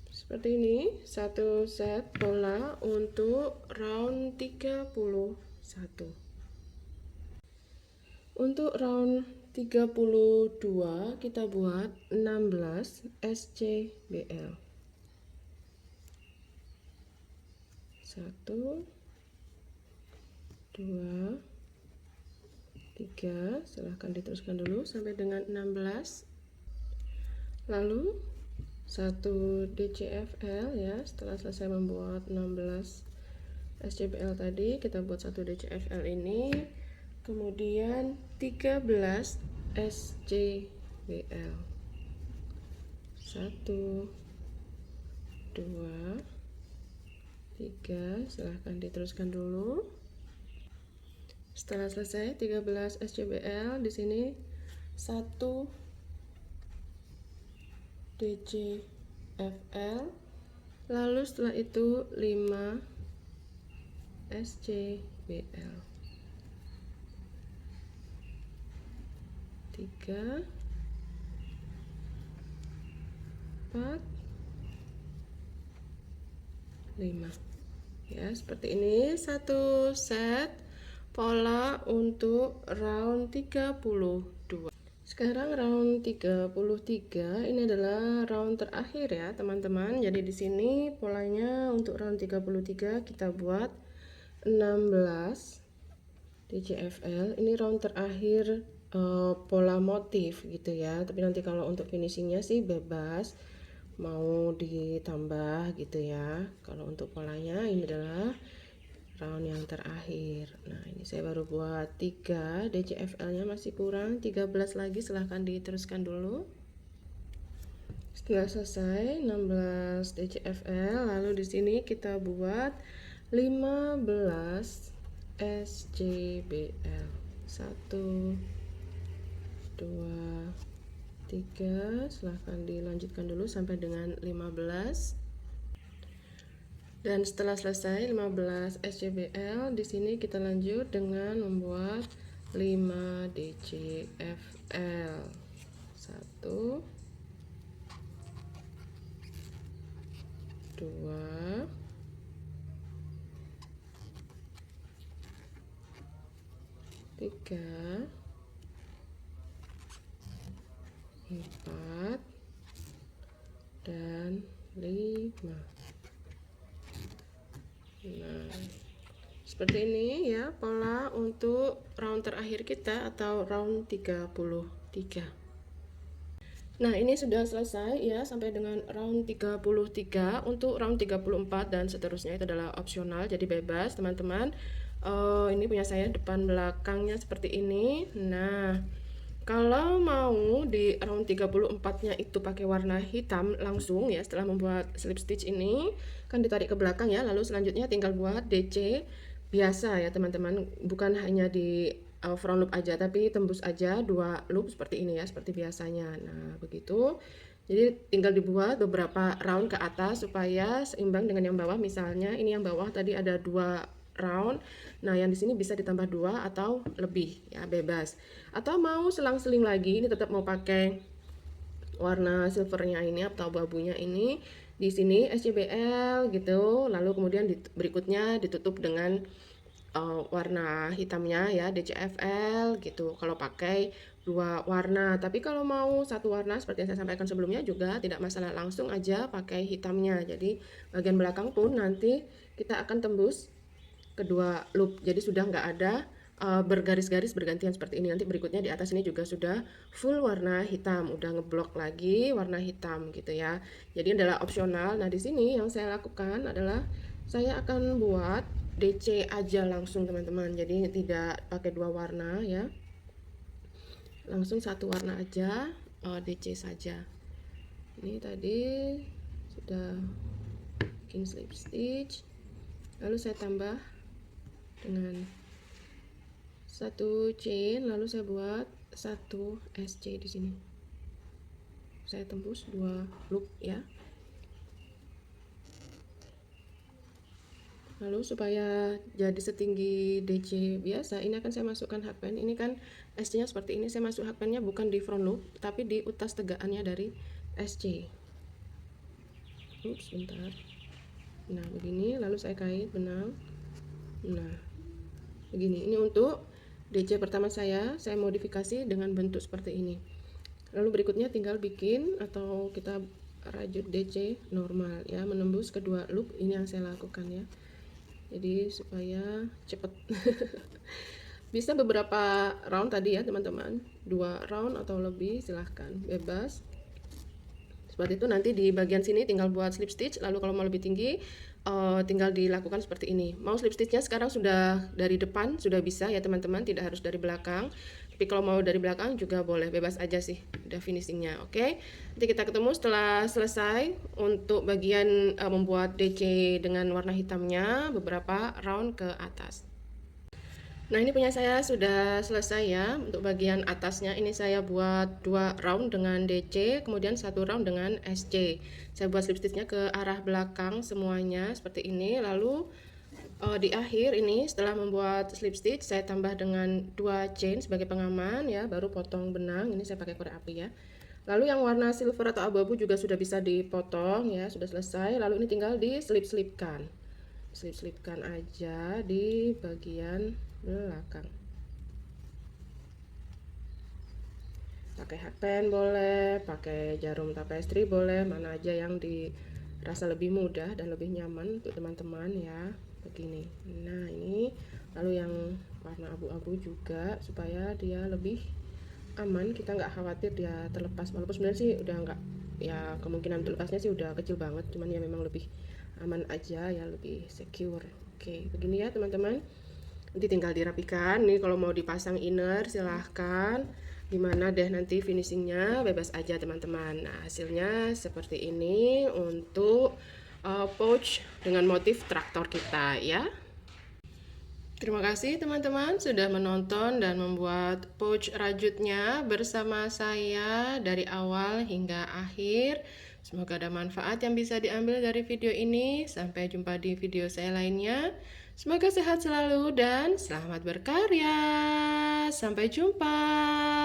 Seperti ini satu set pola untuk round 31. Untuk round 32 kita buat 16 SCBL. 1 2 3, silahkan diteruskan dulu sampai dengan 16. Lalu 1 DCFL ya. Setelah selesai membuat 16 SCBL tadi, kita buat 1 DCFL ini, kemudian 13 SCBL. 1 2 3, silahkan diteruskan dulu. Setelah selesai 13 SCBL, di sini 1 DCFL, lalu setelah itu 5 SCBL. 3 4 5 ya. Seperti ini satu set pola untuk round 32. Sekarang round 33, ini adalah round terakhir ya teman-teman. Jadi di sini polanya untuk round 33 kita buat 16 DCFL. Ini round terakhir pola motif gitu ya. Tapi nanti kalau untuk finishingnya sih bebas, mau ditambah gitu ya. Kalau untuk polanya ini adalah round yang terakhir. Nah, ini saya baru buat 3 DCFL-nya, masih kurang 13 lagi, silahkan diteruskan dulu. Setelah selesai 16 DCFL, lalu di sini kita buat 15 SCBL. 1 2 3, silahkan dilanjutkan dulu sampai dengan 15. Dan setelah selesai 15 SCBL, di sini kita lanjut dengan membuat 5 DCFL. 1, 2, 3, 4, dan 5. Nah, seperti ini ya pola untuk round terakhir kita atau round 33. Nah, ini sudah selesai ya sampai dengan round 33. Untuk round 34 dan seterusnya itu adalah opsional, jadi bebas teman-teman. Ini punya saya depan belakangnya seperti ini. Nah, kalau mau di round 34-nya itu pakai warna hitam langsung ya, setelah membuat slip stitch ini kan ditarik ke belakang ya, lalu selanjutnya tinggal buat DC biasa ya teman-teman, bukan hanya di front loop aja tapi tembus aja 2 loop seperti ini ya, seperti biasanya. Nah, begitu. Jadi tinggal dibuat beberapa round ke atas supaya seimbang dengan yang bawah. Misalnya ini yang bawah tadi ada 2 round. Nah, yang di sini bisa ditambah 2 atau lebih ya, bebas. Atau mau selang-seling lagi, ini tetap mau pakai warna silvernya ini atau abu-abunya ini. Di sini SCBL gitu. Lalu kemudian berikutnya ditutup dengan warna hitamnya ya, DCFL gitu. Kalau pakai 2 warna. Tapi kalau mau 1 warna seperti yang saya sampaikan sebelumnya juga tidak masalah, langsung aja pakai hitamnya. Jadi bagian belakang pun nanti kita akan tembus kedua loop, jadi sudah nggak ada bergaris-garis bergantian seperti ini. Nanti berikutnya di atas ini juga sudah full warna hitam, udah ngeblok lagi warna hitam gitu ya. Jadi adalah opsional. Nah, di sini yang saya lakukan adalah saya akan buat DC aja langsung teman-teman, jadi tidak pakai 2 warna ya, langsung 1 warna aja, DC saja. Ini tadi sudah bikin slip stitch, lalu saya tambah dengan 1 chain, lalu saya buat 1 SC di sini. Saya tembus 2 loop ya. Lalu supaya jadi setinggi DC biasa, ini akan saya masukkan hakpen. Ini kan SC-nya seperti ini, saya masuk hakpennya bukan di front loop, tapi di utas tegakannya dari SC. Ups, bentar. Nah, begini, lalu saya kait benang. Nah, begini. Ini untuk DC pertama saya modifikasi dengan bentuk seperti ini. Lalu berikutnya tinggal bikin atau kita rajut DC normal ya, menembus kedua loop. Ini yang saya lakukan ya. Jadi supaya cepat. Bisa beberapa round tadi ya teman-teman, 2 round atau lebih, silahkan bebas. Seperti itu. Nanti di bagian sini tinggal buat slip stitch. Lalu kalau mau lebih tinggi tinggal dilakukan seperti ini. Mau slip stitchnya sekarang sudah dari depan sudah bisa ya teman-teman, tidak harus dari belakang. Tapi kalau mau dari belakang juga boleh, bebas aja sih udah finishingnya. Oke, nanti kita ketemu setelah selesai untuk bagian membuat DC dengan warna hitamnya beberapa round ke atas. Nah, ini punya saya sudah selesai ya. Untuk bagian atasnya ini saya buat 2 round dengan DC, kemudian 1 round dengan SC. Saya buat slip stitchnya ke arah belakang semuanya seperti ini. Lalu di akhir ini setelah membuat slip stitch saya tambah dengan 2 chain sebagai pengaman ya, baru potong benang. Ini saya pakai korek api ya. Lalu yang warna silver atau abu-abu juga sudah bisa dipotong ya, sudah selesai. Lalu ini tinggal di slip-slipkan. Slip-slipkan aja di bagian belakang. Pakai hakpen boleh, pakai jarum tapestri boleh, mana aja yang dirasa lebih mudah dan lebih nyaman untuk teman-teman ya. Begini. Nah, ini lalu yang warna abu-abu juga supaya dia lebih aman, kita nggak khawatir dia terlepas. Walaupun sebenarnya sih udah nggak, ya kemungkinan untuk lepasnya sih udah kecil banget, cuman ya memang lebih aman aja ya, lebih secure. Oke, begini ya teman-teman. Nanti tinggal dirapikan. Nih kalau mau dipasang inner silahkan, gimana deh nanti finishingnya bebas aja teman-teman. Nah, hasilnya seperti ini untuk pouch dengan motif traktor kita ya. Terima kasih teman-teman sudah menonton dan membuat pouch rajutnya bersama saya dari awal hingga akhir. Semoga ada manfaat yang bisa diambil dari video ini. Sampai jumpa di video saya lainnya. Semoga sehat selalu dan selamat berkarya. Sampai jumpa.